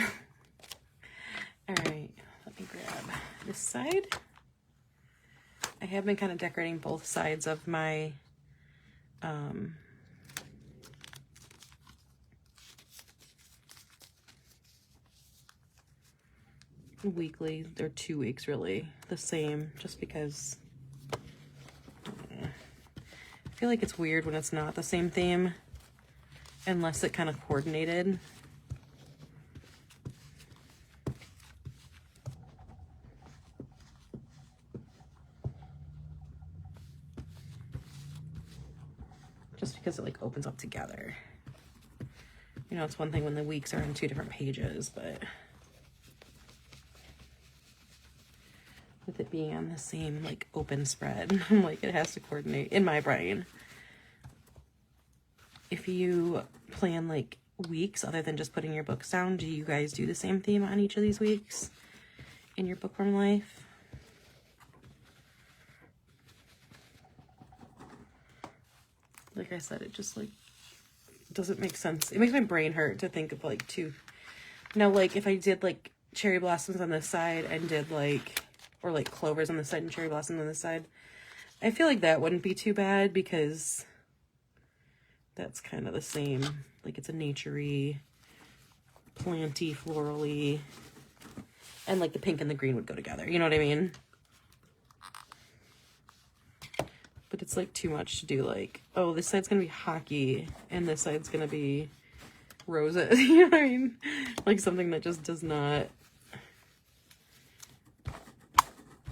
All right, let me grab this side. I have been kind of decorating both sides of my weekly, or 2 weeks really, the same, just because I feel like it's weird when it's not the same theme, unless it kind of coordinated. Just because it like opens up together. You know, it's one thing when the weeks are on 2 different pages, but with it being on the same like open spread, like it has to coordinate in my brain. If you plan like weeks other than just putting your books down, do you guys do the same theme on each of these weeks in your Bookworm life? Like I said, it just like doesn't make sense. It makes my brain hurt to think of like 2. Now, like if I did like cherry blossoms on this side and did like, or like clovers on the side and cherry blossoms on the side, I feel like that wouldn't be too bad because that's kind of the same. Like it's a naturey, planty, florally, and like the pink and the green would go together. You know what I mean? But it's like too much to do like, oh, this side's gonna be hockey and this side's gonna be roses. You know what I mean? Like something that just does not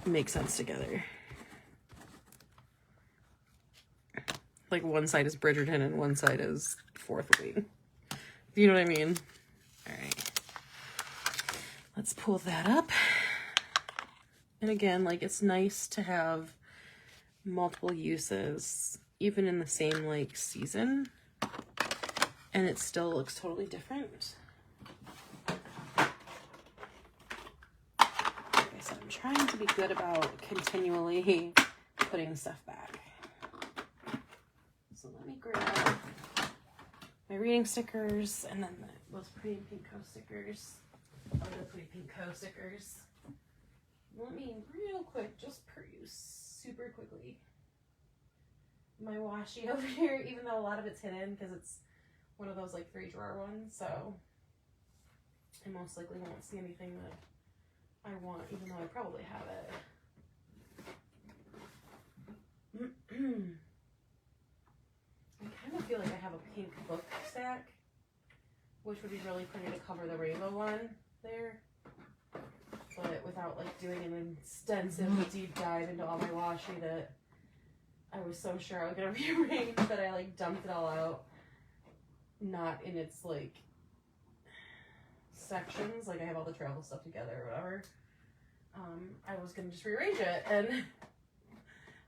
make sense together. Like one side is Bridgerton and one side is Fourth Wing. You know what I mean? All right. Let's pull that up. And again, like it's nice to have multiple uses, even in the same like season, and it still looks totally different. Like I said, I'm trying to be good about continually putting stuff back. So let me grab my reading stickers and then those Pretty Pink Co stickers. Oh, the Pretty Pink Co stickers. Let me real quick just peruse super quickly my washi over here, even though a lot of it's hidden because it's one of those like 3-drawer ones, so I most likely won't see anything that I want, even though I probably have it. I kind of feel like I have a pink book stack, which would be really pretty to cover the rainbow one there, but without like doing an extensive deep dive into all my washi that I was so sure I was gonna rearrange that I like dumped it all out, not in its like sections, like I have all the travel stuff together or whatever. I was gonna just rearrange it, and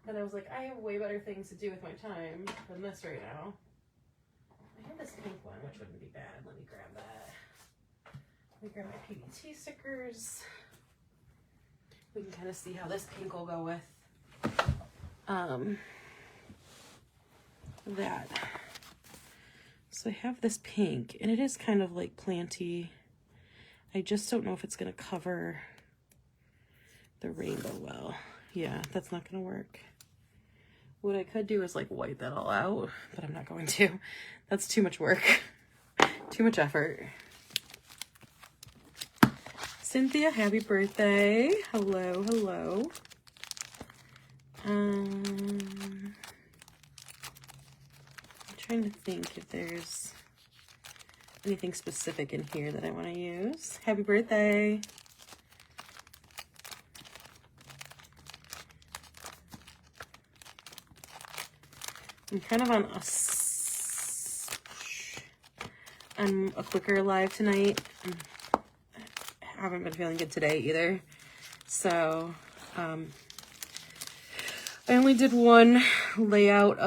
then I was like, I have way better things to do with my time than this right now. I have this pink one, which wouldn't be bad. Let me grab that. Let me grab my PBT stickers. We can kind of see how this pink will go with that. So I have this pink, and it is kind of like planty. I just don't know if it's going to cover the rainbow well. Yeah, that's not going to work. What I could do is like white that all out, but I'm not going to. That's too much work. Too much effort. Cynthia, happy birthday. Hello, hello. I'm trying to think if there's anything specific in here that I want to use. Happy birthday. I'm kind of on a quicker live tonight. I haven't been feeling good today either. So, I only did one layout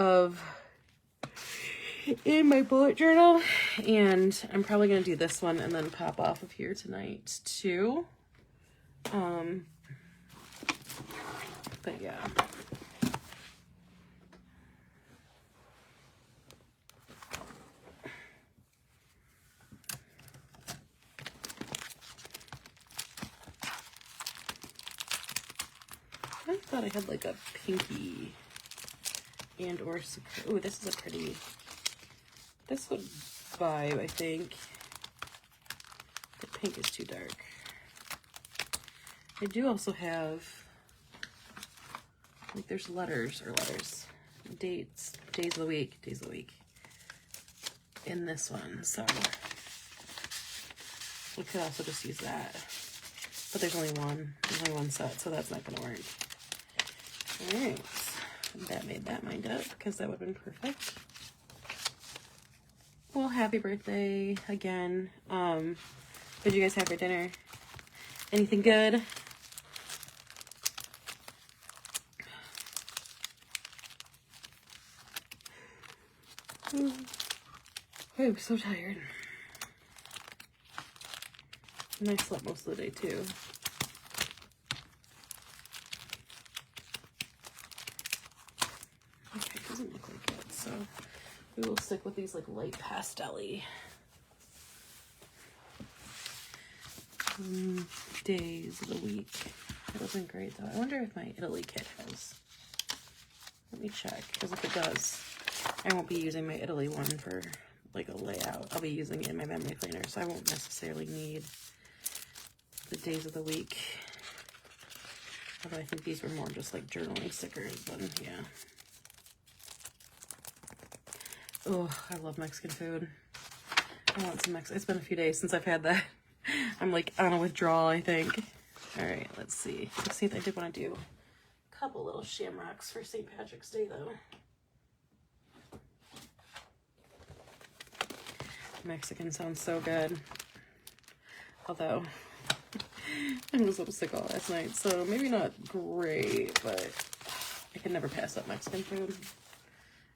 in my bullet journal, and I'm probably going to do this one and then pop off of here tonight too. But yeah. I thought I had like a pinky and or, ooh, this is a pretty, this would vibe, I think. The pink is too dark. I do also have, like, there's letters, dates, days of the week in this one, so we could also just use that. But there's only one set, so that's not gonna work. All right, that made that mind up because that would have been perfect. Well, happy birthday again. What did you guys have for dinner? Anything good? I'm so tired. And I slept most of the day too. Okay, it doesn't look like it, so we will stick with these like light pastel-y days of the week. That wasn't great though. I wonder if my Italy kit has. Let me check, because if it does, I won't be using my Italy one for like a layout. I'll be using it in my memory planner, so I won't necessarily need the days of the week. Although I think these were more just like journaling stickers, but yeah. Oh, I love Mexican food. I want some Mexican. It's been a few days since I've had that. I'm like on a withdrawal, I think. All right, let's see. Let's see if I did want to do a couple little shamrocks for St. Patrick's Day, though. Mexican sounds so good. Although, I was so sick all last night, so maybe not great, but I can never pass up Mexican food.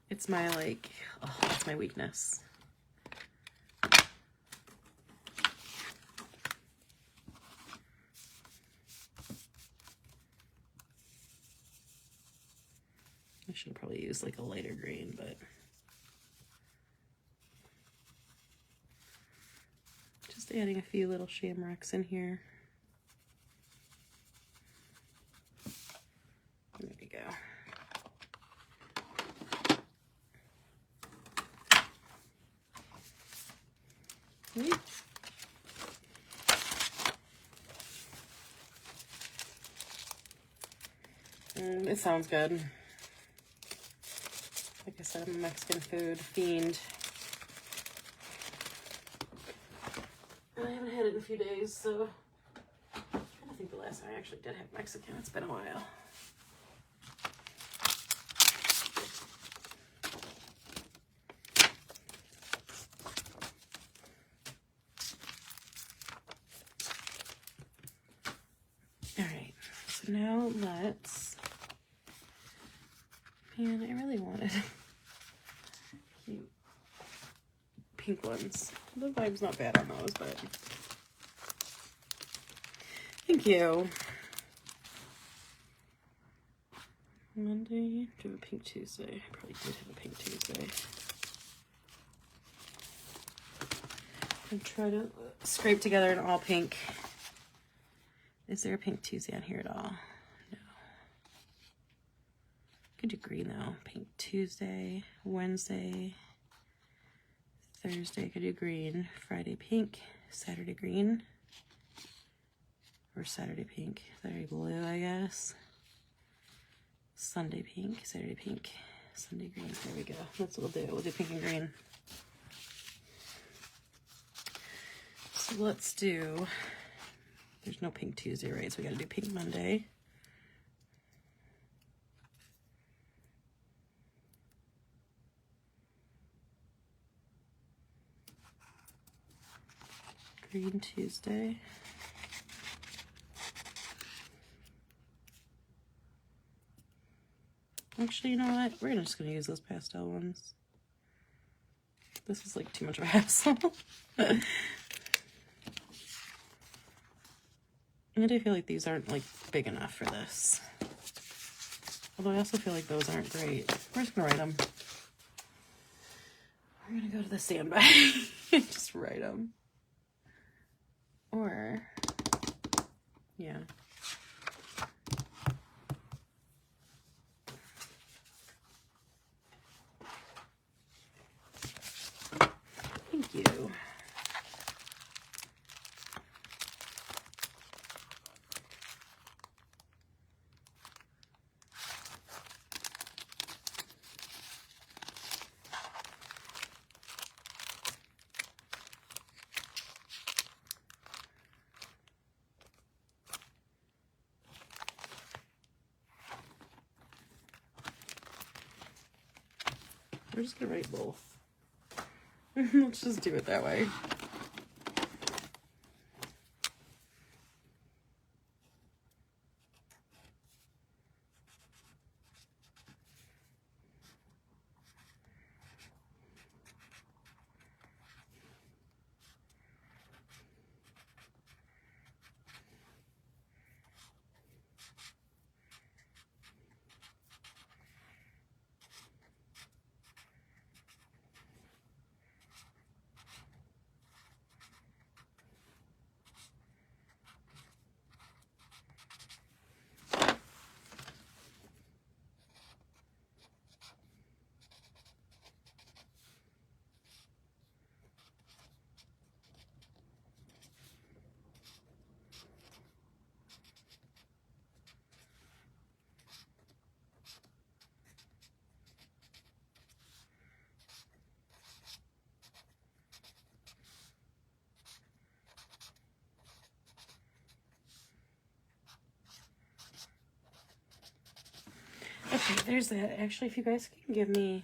It's my, like, oh, it's my weakness. I should probably use like a lighter green, but just adding a few little shamrocks in here. There we go. Right. It sounds good. Like I said, I'm a Mexican food fiend. I haven't had it in a few days, so I think the last time I actually did have Mexican, it's been a while. All right, so now let's, man, I really wanted cute pink ones. The vibe's not bad on those, but thank you. Monday, do a pink Tuesday. I probably did have a pink Tuesday. And try to scrape together an all pink. Is there a pink Tuesday on here at all? No. Could do green though. Pink Tuesday, Wednesday, Thursday could do green, Friday pink, Saturday green, or Saturday pink, Saturday blue, I guess. Sunday pink, Saturday pink, Sunday green. There we go. That's what we'll do. We'll do pink and green. So let's do, there's no pink Tuesday, right? So we gotta do pink Monday. Green Tuesday. Actually, you know what? We're just gonna use those pastel ones. This is like too much of a hassle. And I feel like these aren't like big enough for this. Although I also feel like those aren't great. We're just gonna write them. We're gonna go to the standby and just write them. Or, yeah. Thank you. We're just gonna write both. Let's just do it that way. Okay, there's that. Actually, if you guys can give me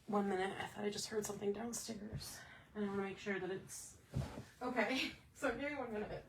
1 minute, I thought I just heard something downstairs. And I want to make sure that it's okay. So give me 1 minute.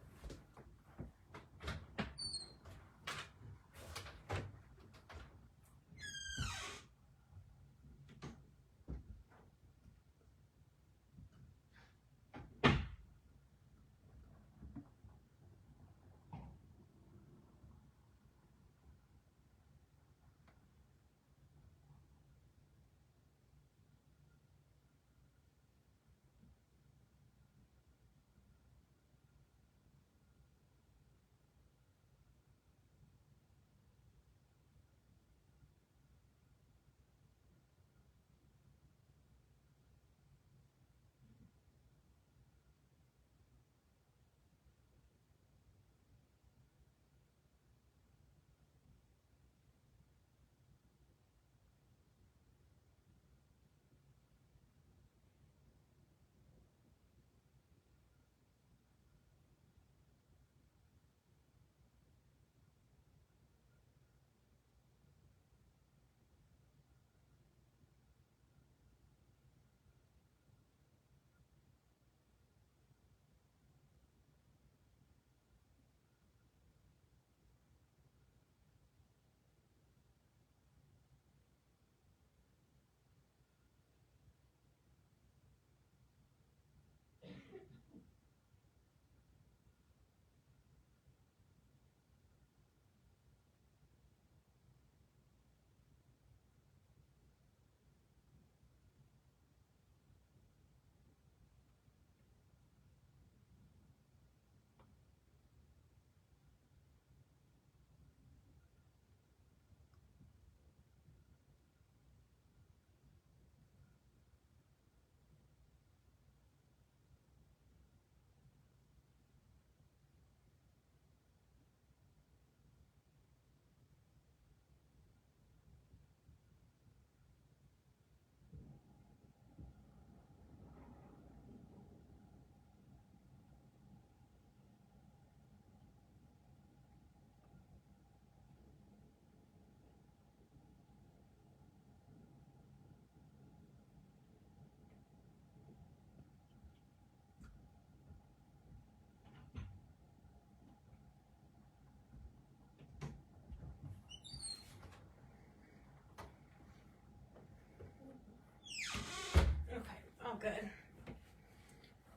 Oh, good.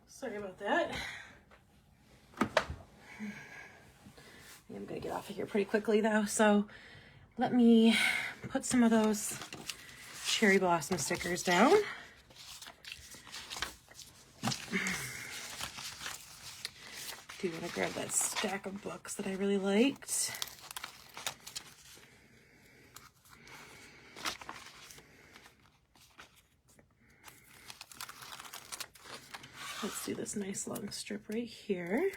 Sorry about that. I'm gonna get off of here pretty quickly though, so let me put some of those cherry blossom stickers down. Do want to grab that stack of books that I really liked. Let's do this nice long strip right here.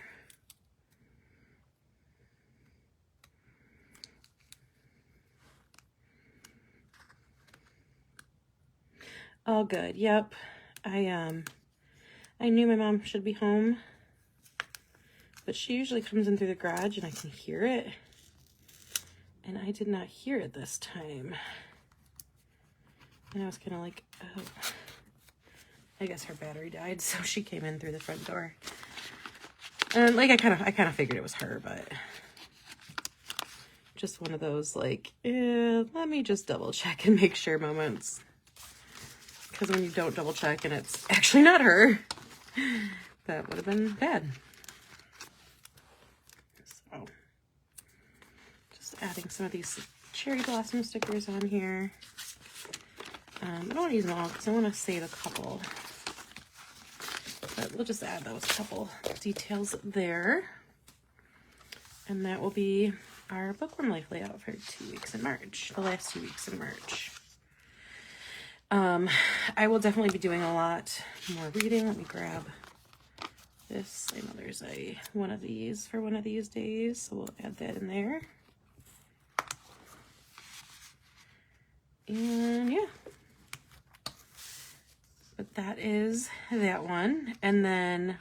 All good. Yep. I knew my mom should be home, but she usually comes in through the garage and I can hear it. And I did not hear it this time. And I was kind of like, oh. I guess her battery died, so she came in through the front door. And like I kind of figured it was her, but just one of those like, let me just double check and make sure moments. Because when you don't double check and it's actually not her, that would have been bad. So just adding some of these cherry blossom stickers on here. I don't want to use them all because I want to save a couple. But we'll just add those couple details there. And that will be our Bookworm Life layout for 2 weeks in March, the last 2 weeks in March. I will definitely be doing a lot more reading. Let me grab this. I know there's one of these for one of these days, so we'll add that in there. And yeah. But that is that one. And then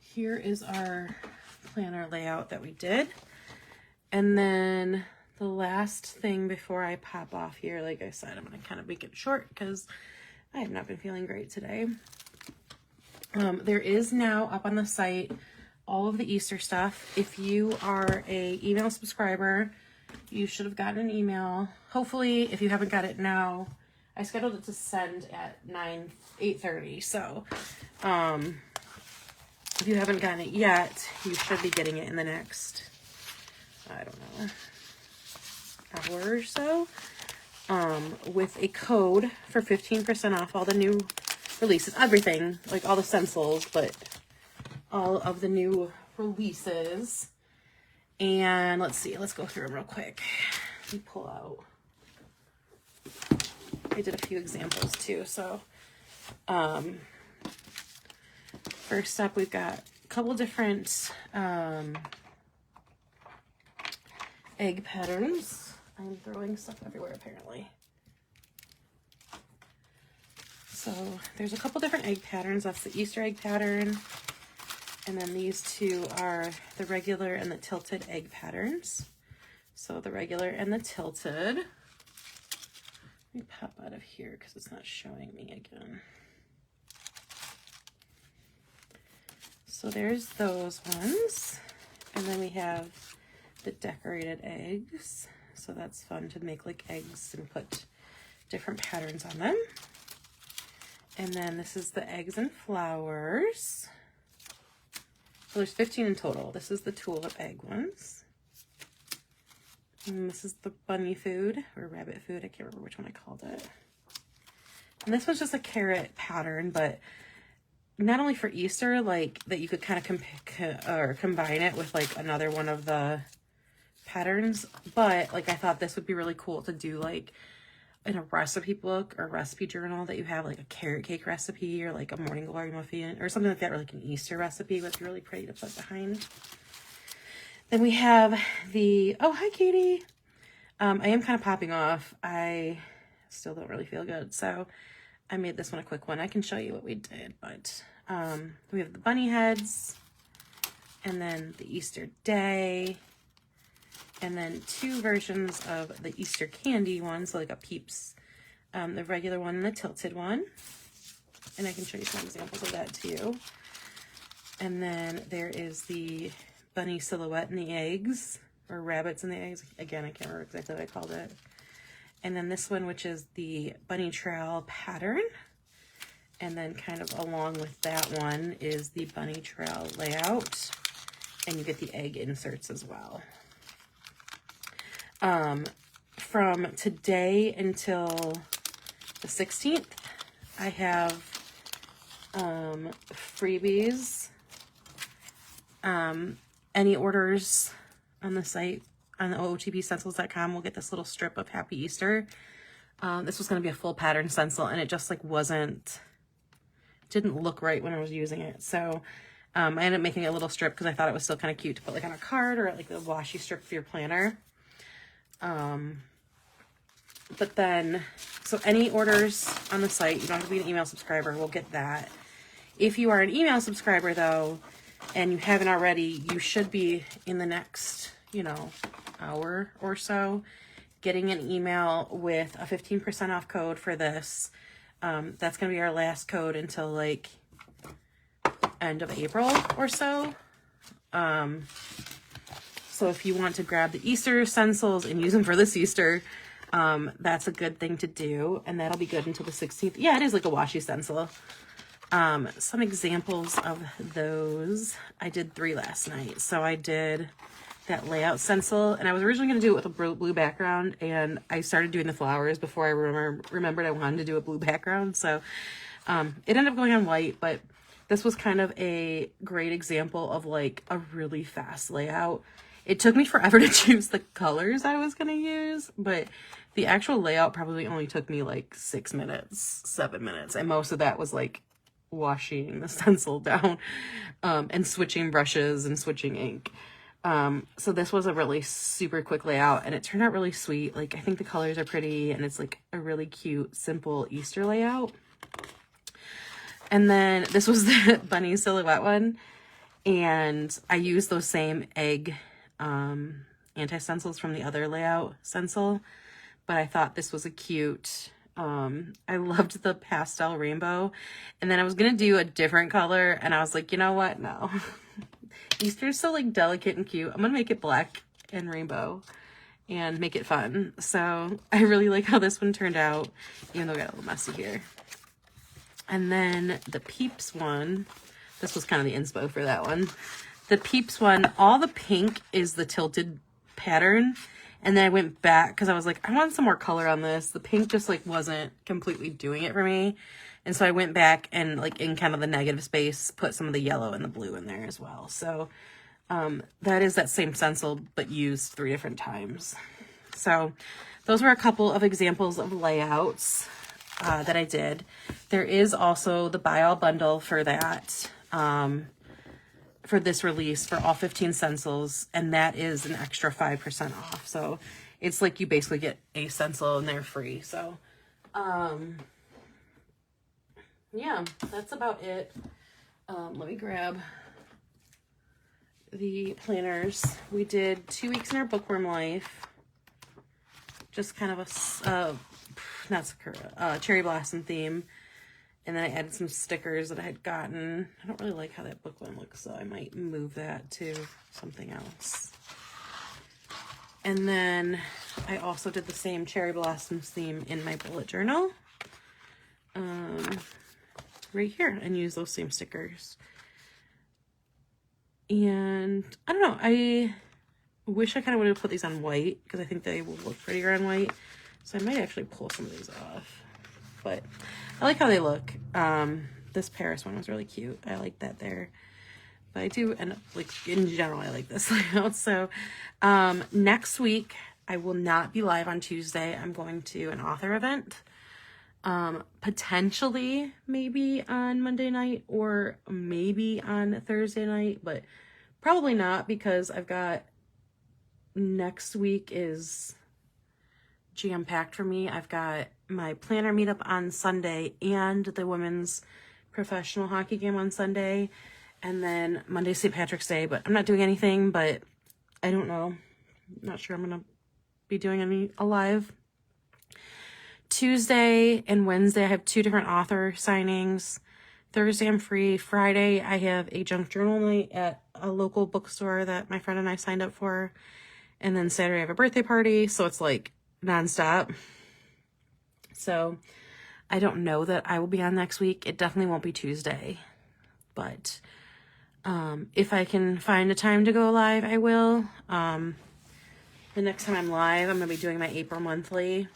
here is our planner layout that we did. And then the last thing before I pop off here, like I said, I'm going to kind of make it short because I have not been feeling great today. There is now up on the site all of the Easter stuff. If you are a email subscriber, you should have gotten an email. Hopefully, if you haven't got it now, I scheduled it to send at 8:30. So, if you haven't gotten it yet, you should be getting it in the next, I don't know, hour or so, with a code for 15% off all the new releases, everything, like all the stencils, but all of the new releases. And let's see, let's go through them real quick. Let me pull out. I did a few examples too. So, first up, we've got a couple different egg patterns. I'm throwing stuff everywhere apparently. So there's a couple different egg patterns. That's the Easter egg pattern. And then these two are the regular and the tilted egg patterns. So the regular and the tilted. Let me pop out of here because it's not showing me again. So there's those ones. And then we have the decorated eggs. So that's fun to make like eggs and put different patterns on them. And then this is the eggs and flowers. So there's 15 in total. This is the tulip egg ones. And this is the bunny food or rabbit food. I can't remember which one I called it. And this one's just a carrot pattern, but not only for Easter, like that you could kind of combine it with like another one of the patterns, but like I thought this would be really cool to do like in a recipe book or recipe journal that you have like a carrot cake recipe or like a morning glory muffin or something like that, or like an Easter recipe would be really pretty to put behind. Then we have the, oh, hi, Katie. I am kind of popping off. I still don't really feel good. So I made this one a quick one. I can show you what we did, but we have the bunny heads and then the Easter day. And then two versions of the Easter candy one, so like a Peeps, the regular one and the tilted one. And I can show you some examples of that too. And then there is the bunny silhouette and the eggs, or rabbits and the eggs. Again, I can't remember exactly what I called it. And then this one, which is the bunny trail pattern. And then kind of along with that one is the bunny trail layout. And you get the egg inserts as well. From today until the 16th, I have freebies. Any orders on the site on the ootbstencils.com will get this little strip of Happy Easter. This was going to be a full pattern stencil, and it just like didn't look right when I was using it. So I ended up making a little strip because I thought it was still kind of cute to put like on a card or like a washi strip for your planner. But then, so any orders on the site, you don't have to be an email subscriber, we'll get that. If you are an email subscriber though, and you haven't already, you should be in the next, hour or so getting an email with a 15% off code for this. That's going to be our last code until like end of April or so. So if you want to grab the Easter stencils and use them for this Easter, that's a good thing to do. And that'll be good until the 16th. Yeah, it is like a washi stencil. Some examples of those. I did 3 last night. So I did that layout stencil, and I was originally going to do it with a blue background, and I started doing the flowers before I remembered I wanted to do a blue background. So it ended up going on white, but this was kind of a great example of like a really fast layout. It took me forever to choose the colors I was going to use, but the actual layout probably only took me like 6 minutes, 7 minutes. And most of that was like washing the stencil down, and switching brushes and switching ink. So this was a really super quick layout, and it turned out really sweet. Like, I think the colors are pretty, and it's like a really cute, simple Easter layout. And then this was the bunny silhouette one, and I used those same egg anti-stencils from the other layout stencil, but I thought this was a cute, I loved the pastel rainbow, and then I was gonna do a different color, and I was like, you know what, no. Easter's so like delicate and cute. I'm gonna make it black and rainbow and make it fun. So I really like how this one turned out, even though it got a little messy here. And then the Peeps one, this was kind of the inspo for that one. The Peeps one, all the pink is the tilted pattern. And then I went back because I was like, I want some more color on this. The pink just like wasn't completely doing it for me. And so I went back and like in kind of the negative space, put some of the yellow and the blue in there as well. So that is that same stencil, but used 3 different times. So those were a couple of examples of layouts that I did. There is also the buy all bundle for that, for this release for all 15 stencils, and that is an extra 5% off. So it's like you basically get a stencil and they're free. So yeah, that's about it. Let me grab the planners. We did 2 weeks in our Bookworm Life. Just kind of a not Sakura, cherry blossom theme. And then I added some stickers that I had gotten. I don't really like how that book one looks, so I might move that to something else. And then I also did the same cherry blossoms theme in my bullet journal. Right here, and use those same stickers. And I don't know, I wish I kind of would have put these on white because I think they will look prettier on white. So I might actually pull some of these off, but I like how they look. This Paris one was really cute. I like that there, but I do end up, like, in general, I like this layout. So next week I will not be live on Tuesday. I'm going to an author event, potentially maybe on Monday night or maybe on Thursday night, but probably not, because I've got next week is jam-packed for me. I've got my planner meetup on Sunday and the women's professional hockey game on Sunday, and then Monday's St. Patrick's Day, but I'm not doing anything, but I don't know. I'm not sure I'm gonna be doing any live. Tuesday and Wednesday I have 2 different author signings. Thursday I'm free. Friday I have a junk journal night at a local bookstore that my friend and I signed up for, and then Saturday I have a birthday party, so it's like nonstop. So I don't know that I will be on next week. It definitely won't be Tuesday, but if I can find a time to go live, I will. The next time I'm live, I'm gonna be doing my April monthly,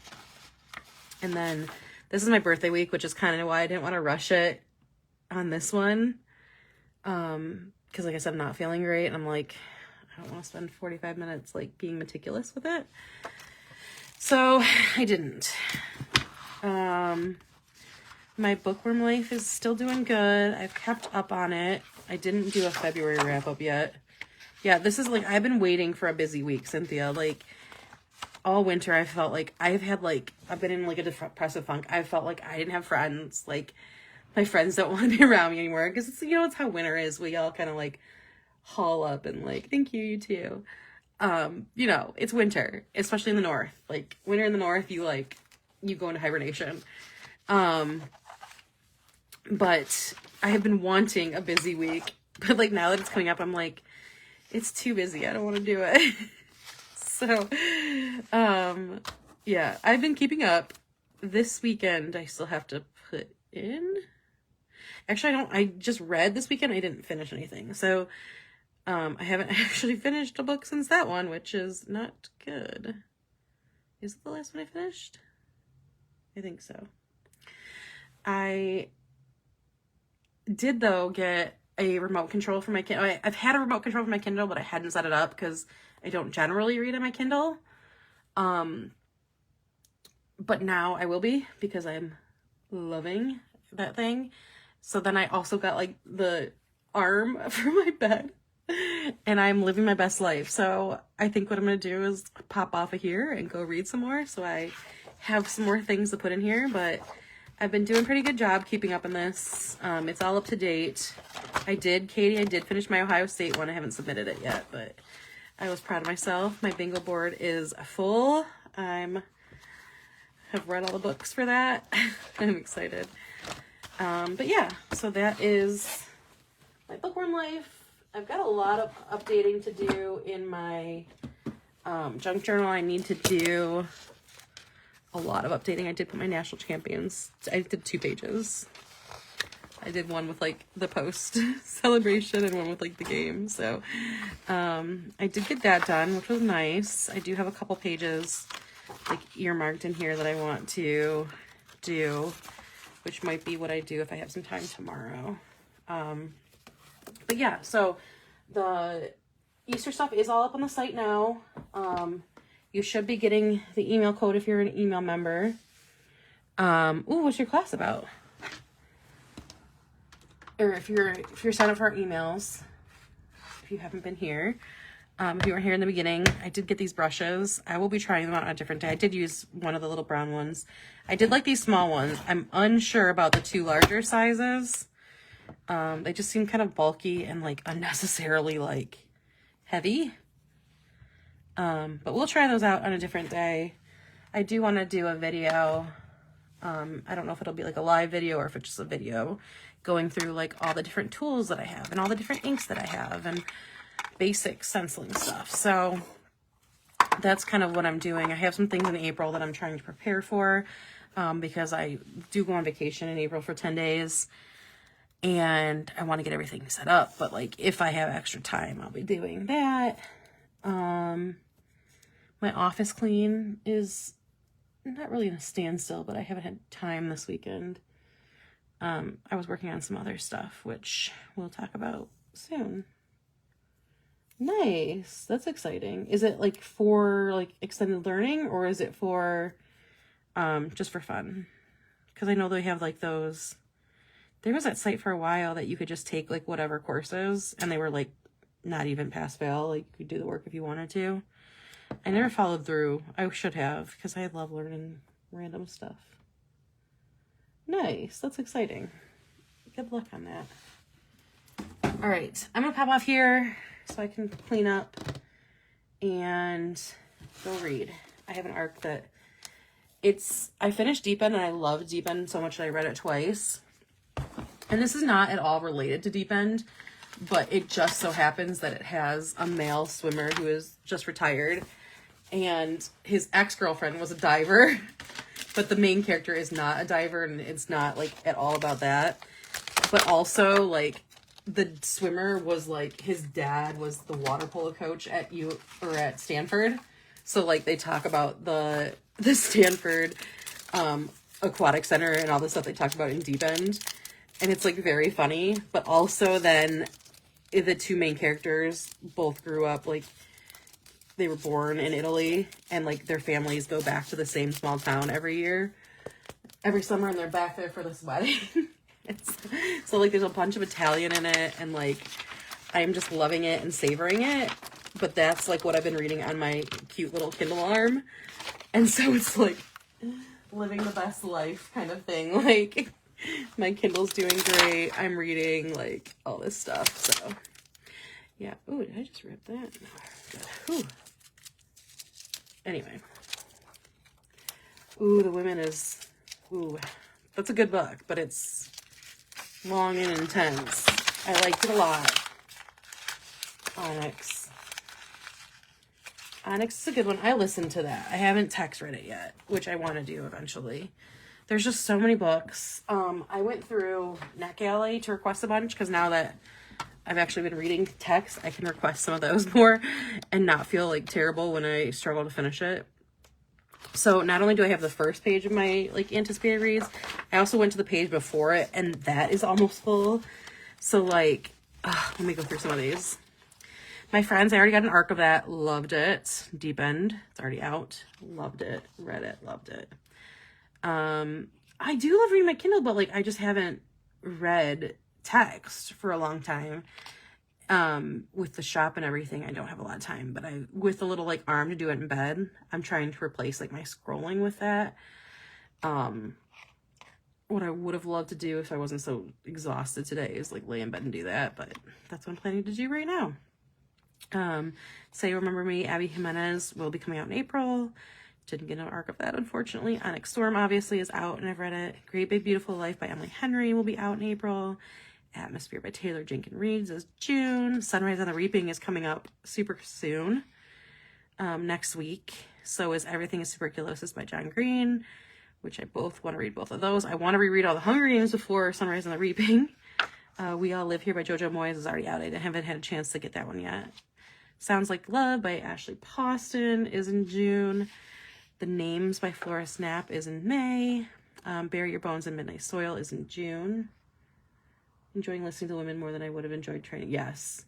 and then this is my birthday week, which is kind of why I didn't want to rush it on this one, because like I said, I'm not feeling great, and I'm like, I don't want to spend 45 minutes like being meticulous with it. So I didn't. My Bookworm Life is still doing good. I've kept up on it. I didn't do a February wrap up yet. Yeah, this is like, I've been waiting for a busy week, Cynthia. Like, all winter I felt like I've been in like a depressive funk. I felt like I didn't have friends. Like, my friends don't want to be around me anymore, because it's, you know, it's how winter is. We all kind of like haul up and like, thank you, you too. you know, it's winter, especially in the north. Like, winter in the north, you go into hibernation. But I have been wanting a busy week, but like now that it's coming up, I'm like, it's too busy. I don't want to do it. So, yeah, I've been keeping up. This weekend, I still have to put in. Actually, I just read this weekend. I didn't finish anything. So, I haven't actually finished a book since that one, which is not good. Is it the last one I finished? I think so. I did, though, get a remote control for my Kindle. I've had a remote control for my Kindle, but I hadn't set it up because I don't generally read on my Kindle. But now I will be, because I'm loving that thing. So then I also got like the arm for my bed, and I'm living my best life. So I think what I'm going to do is pop off of here and go read some more. So I have some more things to put in here, but I've been doing a pretty good job keeping up on this. It's all up to date. Katie, I did finish my Ohio State one. I haven't submitted it yet, but I was proud of myself. My bingo board is full. Have read all the books for that. I'm excited. But yeah, so that is my Bookworm life. I've got a lot of updating to do in my junk journal. I need to do a lot of updating. I did put my national champions. I did 2 pages. I did one with like the post celebration and one with like the game. So I did get that done, which was nice. I do have a couple pages like earmarked in here that I want to do, which might be what I do if I have some time tomorrow. But yeah, so the Easter stuff is all up on the site now. You should be getting the email code if you're an email member. Ooh, what's your class about? Or if you're signed up for our emails, if you haven't been here. If you weren't here in the beginning, I did get these brushes. I will be trying them out on a different day. I did use one of the little brown ones. I did like these small ones. I'm unsure about the 2 larger sizes. They just seem kind of bulky and like unnecessarily like heavy. But we'll try those out on a different day. I do want to do a video. I don't know if it'll be like a live video or if it's just a video going through like all the different tools that I have and all the different inks that I have and basic stenciling stuff. So that's kind of what I'm doing. I have some things in April that I'm trying to prepare for, because I do go on vacation in April for 10 days and I want to get everything set up. But like, if I have extra time, I'll be doing that. My office clean is not really in a standstill, but I haven't had time this weekend. I was working on some other stuff, which we'll talk about soon. Nice. That's exciting. Is it like for like extended learning, or is it for just for fun? Because I know they have like those. There was that site for a while that you could just take like whatever courses, and they were like not even pass fail. Like you could do the work if you wanted to. I never followed through. I should have, because I love learning random stuff. Nice. That's exciting. Good luck on that. All right. I'm going to pop off here so I can clean up and go read. I have an arc that I finished Deep End, and I love Deep End so much that I read it twice. And this is not at all related to Deep End, but it just so happens that it has a male swimmer who is just retired, and his ex-girlfriend was a diver, but the main character is not a diver, and it's not like at all about that. But also like the swimmer was like, his dad was the water polo coach at Stanford. So like they talk about the Stanford aquatic center and all the stuff they talked about in Deep End. And it's like very funny, but also then the 2 main characters both grew up, like they were born in Italy, and like their families go back to the same small town every summer, and they're back there for this wedding. So like there's a bunch of Italian in it, and like I'm just loving it and savoring it. But that's like what I've been reading on my cute little Kindle arm. And so it's like living the best life kind of thing. Like my Kindle's doing great. I'm reading like all this stuff. So Yeah. Ooh, did I just rip that? No. Ooh. Anyway. Ooh, The Women is... Ooh, that's a good book, but it's long and intense. I liked it a lot. Onyx. Onyx is a good one. I listened to that. I haven't text read it yet, which I want to do eventually. There's just so many books. I went through NetGalley to request a bunch because now that I've actually been reading text, I can request some of those more and not feel like terrible when I struggle to finish it. So not only do I have the first page of my like anticipated reads, I also went to the page before it, and that is almost full. So like, let me go through some of these. My Friends, I already got an arc of that. Loved it. Deep End, it's already out. Loved it. Read it. Loved it. I do love reading my Kindle, but like I just haven't read text for a long time. With the shop and everything, I don't have a lot of time, but with a little like arm to do it in bed, I'm trying to replace like my scrolling with that. What I would have loved to do if I wasn't so exhausted today is like lay in bed and do that, but that's what I'm planning to do right now. Say Remember Me, Abby Jimenez will be coming out in April. Didn't get an arc of that, unfortunately. Onyx Storm obviously is out and I've read it. Great Big Beautiful Life by Emily Henry will be out in April. Atmosphere by Taylor Jenkins Reid is June. Sunrise on the Reaping is coming up super soon, next week. So is Everything is Tuberculosis by John Green, which I both want to read both of those. I want to reread all the Hunger Games before Sunrise on the Reaping. We All Live Here by Jojo Moyes is already out. I haven't had a chance to get that one yet. Sounds Like Love by Ashley Poston is in June. The Names by Flora Snap is in May. Bury Your Bones in Midnight Soil is in June. Enjoying listening to women more than I would have enjoyed training. Yes.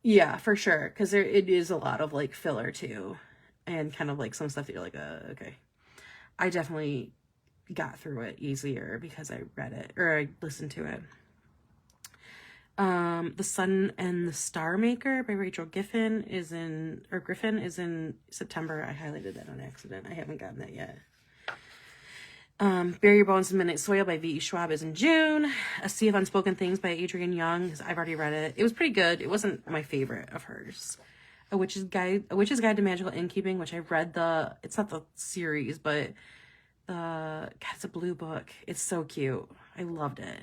Yeah, for sure. Because it is a lot of like filler too. And kind of like some stuff that you're like, okay. I definitely got through it easier because I read it or I listened to it. The Sun and the Star Maker by Rachel Griffin is in September. I highlighted that on accident. I haven't gotten that yet. Bury Your Bones in Midnight Soil by V.E. Schwab is in June. A Sea of Unspoken Things by Adrienne Young. I've already read it. It was pretty good. It wasn't my favorite of hers. A Witch's Guide to Magical Innkeeping, which I read it's not the series, but it's a blue book. It's so cute. I loved it.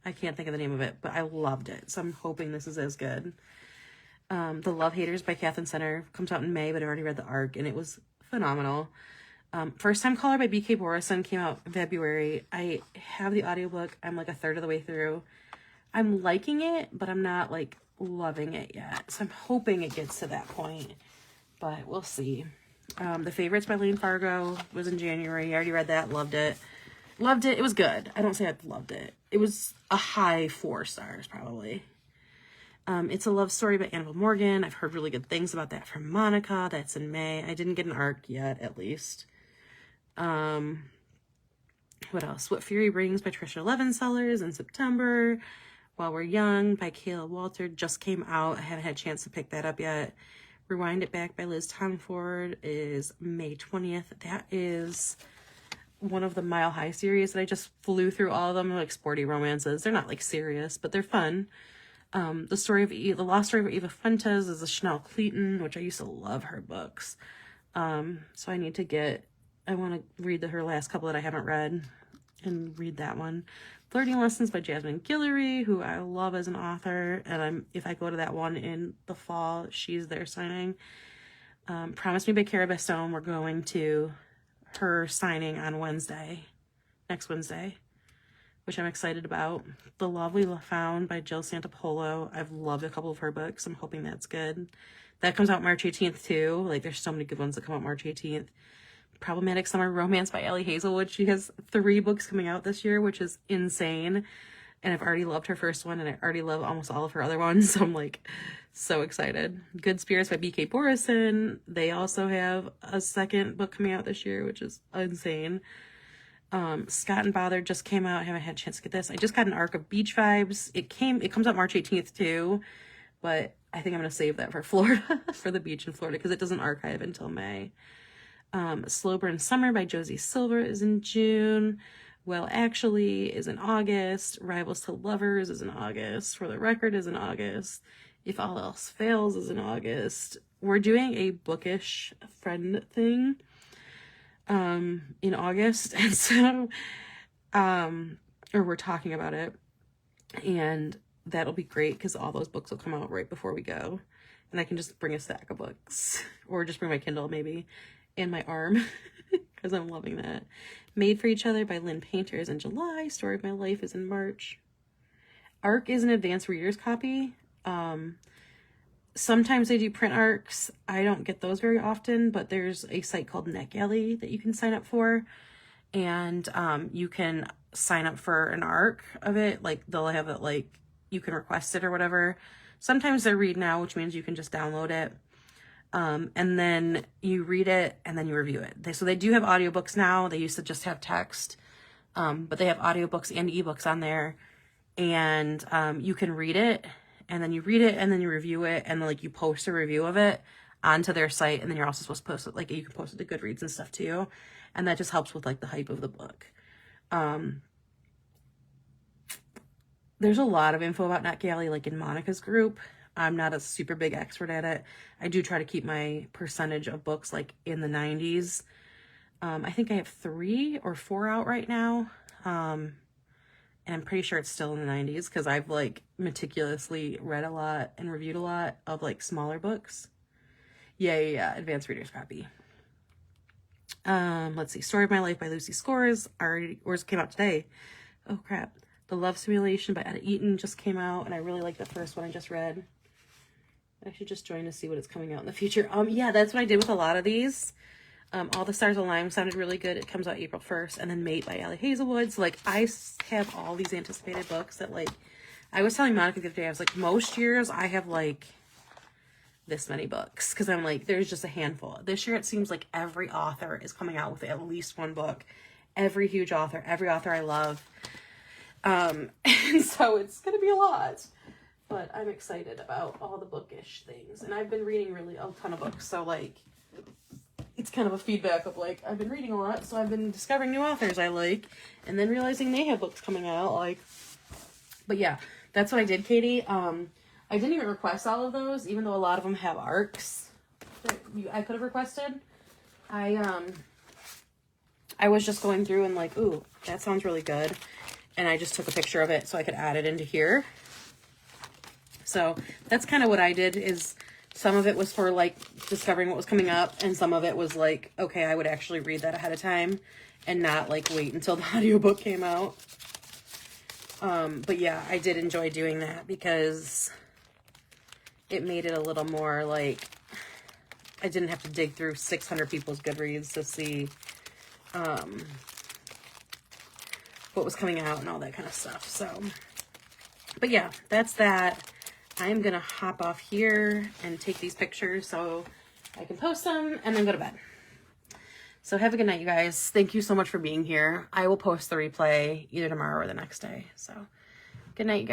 I can't think of the name of it, but I loved it. So I'm hoping this is as good. The Love Haters by Kathleen Center comes out in May, but I already read the arc and it was phenomenal. First Time Caller by B.K. Borison came out in February. I have the audiobook. I'm like a third of the way through. I'm liking it, but I'm not like loving it yet. So I'm hoping it gets to that point, but we'll see. The Favorites by Lane Fargo was in January. I already read that. Loved it. Loved it. It was good. I don't say I loved it. It was a high 4 stars probably. It's a Love Story by Annabelle Morgan. I've heard really good things about that from Monica. That's in May. I didn't get an arc yet, at least. What else? What Fury Brings by Trisha Levinsellers in September. While We're Young by Kayla Walter just came out. I haven't had a chance to pick that up yet. Rewind It Back by Liz Tomford is May 20th. That is one of the Mile High series that I just flew through all of them. They're like sporty romances. They're not like serious, but they're fun. The Lost Story of Eva Fuentes is a Chanel Clayton, which I used to love her books. So I want to read her last couple that I haven't read and read that one. Flirting Lessons by Jasmine Guillory, who I love as an author. And if I go to that one in the fall, she's there signing. Promise Me by Cara Bastone. We're going to her signing on next Wednesday, which I'm excited about. The Love We Found by Jill Santopolo. I've loved a couple of her books. I'm hoping that's good. That comes out March 18th too. Like there's so many good ones that come out March 18th. Problematic Summer Romance by Ellie Hazelwood. She has 3 books coming out this year, which is insane. And I've already loved her first one, and I already love almost all of her other ones. So I'm like so excited. Good Spirits by B.K. Borison. They also have a second book coming out this year, which is insane. Scott and Bothered just came out. I haven't had a chance to get this. I just got an arc of Beach Vibes. It comes out March 18th too, but I think I'm going to save that for Florida, for the beach in Florida, because it doesn't archive until May. Slow Burn Summer by Josie Silver is in June. Well Actually is in August. Rivals to Lovers is in August. For the Record is in August. If All Else Fails is in August. We're doing a bookish friend thing in August, and so or we're talking about it, and that'll be great because all those books will come out right before we go, and I can just bring a stack of books, or just bring my Kindle maybe, and my arm, because I'm loving that. Made for Each Other by Lynn Painter is in July. Story of My Life is in March. ARC is an advanced reader's copy. Sometimes they do print ARCs. I don't get those very often, but there's a site called NetGalley that you can sign up for, and you can sign up for an ARC of it. Like, they'll have it, like, you can request it or whatever. Sometimes they're read now, which means you can just download it, and then you read it and then you review it. So they do have audiobooks now. They used to just have text, but they have audiobooks and ebooks on there, and you can read it, and then you read it, and then you review it, and like you post a review of it onto their site, and then you're also supposed to post it, like you can post it to Goodreads and stuff too, and that just helps with like the hype of the book. There's a lot of info about NetGalley, like in Monica's group. I'm not a super big expert at it. I do try to keep my percentage of books like in the 90s. I think I have 3 or 4 out right now. And I'm pretty sure it's still in the 90s because I've like meticulously read a lot and reviewed a lot of like smaller books. Yeah. Advanced reader's copy. Let's see. Story of My Life by Lucy Scores came out today. Oh crap. The Love Simulation by Etta Eaton just came out, and I really like the first one I just read. I should just join to see what is coming out in the future. Yeah, that's what I did with a lot of these. All the Stars Align sounded really good. It comes out April 1st. And then Mate by Allie Hazelwood. So, like, I have all these anticipated books that, like, I was telling Monica the other day, I was like, most years I have, like, this many books. Because I'm like, there's just a handful. This year it seems like every author is coming out with at least one book. Every huge author. Every author I love. And so it's going to be a lot. But I'm excited about all the bookish things. And I've been reading really a ton of books. So, like, it's kind of a feedback of like, I've been reading a lot, so I've been discovering new authors I like, and then realizing they have books coming out, like, but yeah, that's what I did, Katie. I didn't even request all of those, even though a lot of them have ARCs that I could have requested. I was just going through and like, ooh, that sounds really good, and I just took a picture of it so I could add it into here. So that's kind of what I did, is some of it was for, like, discovering what was coming up, and some of it was, like, okay, I would actually read that ahead of time and not, like, wait until the audiobook came out. But, yeah, I did enjoy doing that because it made it a little more, like, I didn't have to dig through 600 people's Goodreads to see what was coming out and all that kind of stuff. So, but, yeah, that's that. I'm going to hop off here and take these pictures so I can post them and then go to bed. So have a good night, you guys. Thank you so much for being here. I will post the replay either tomorrow or the next day. So good night, you guys.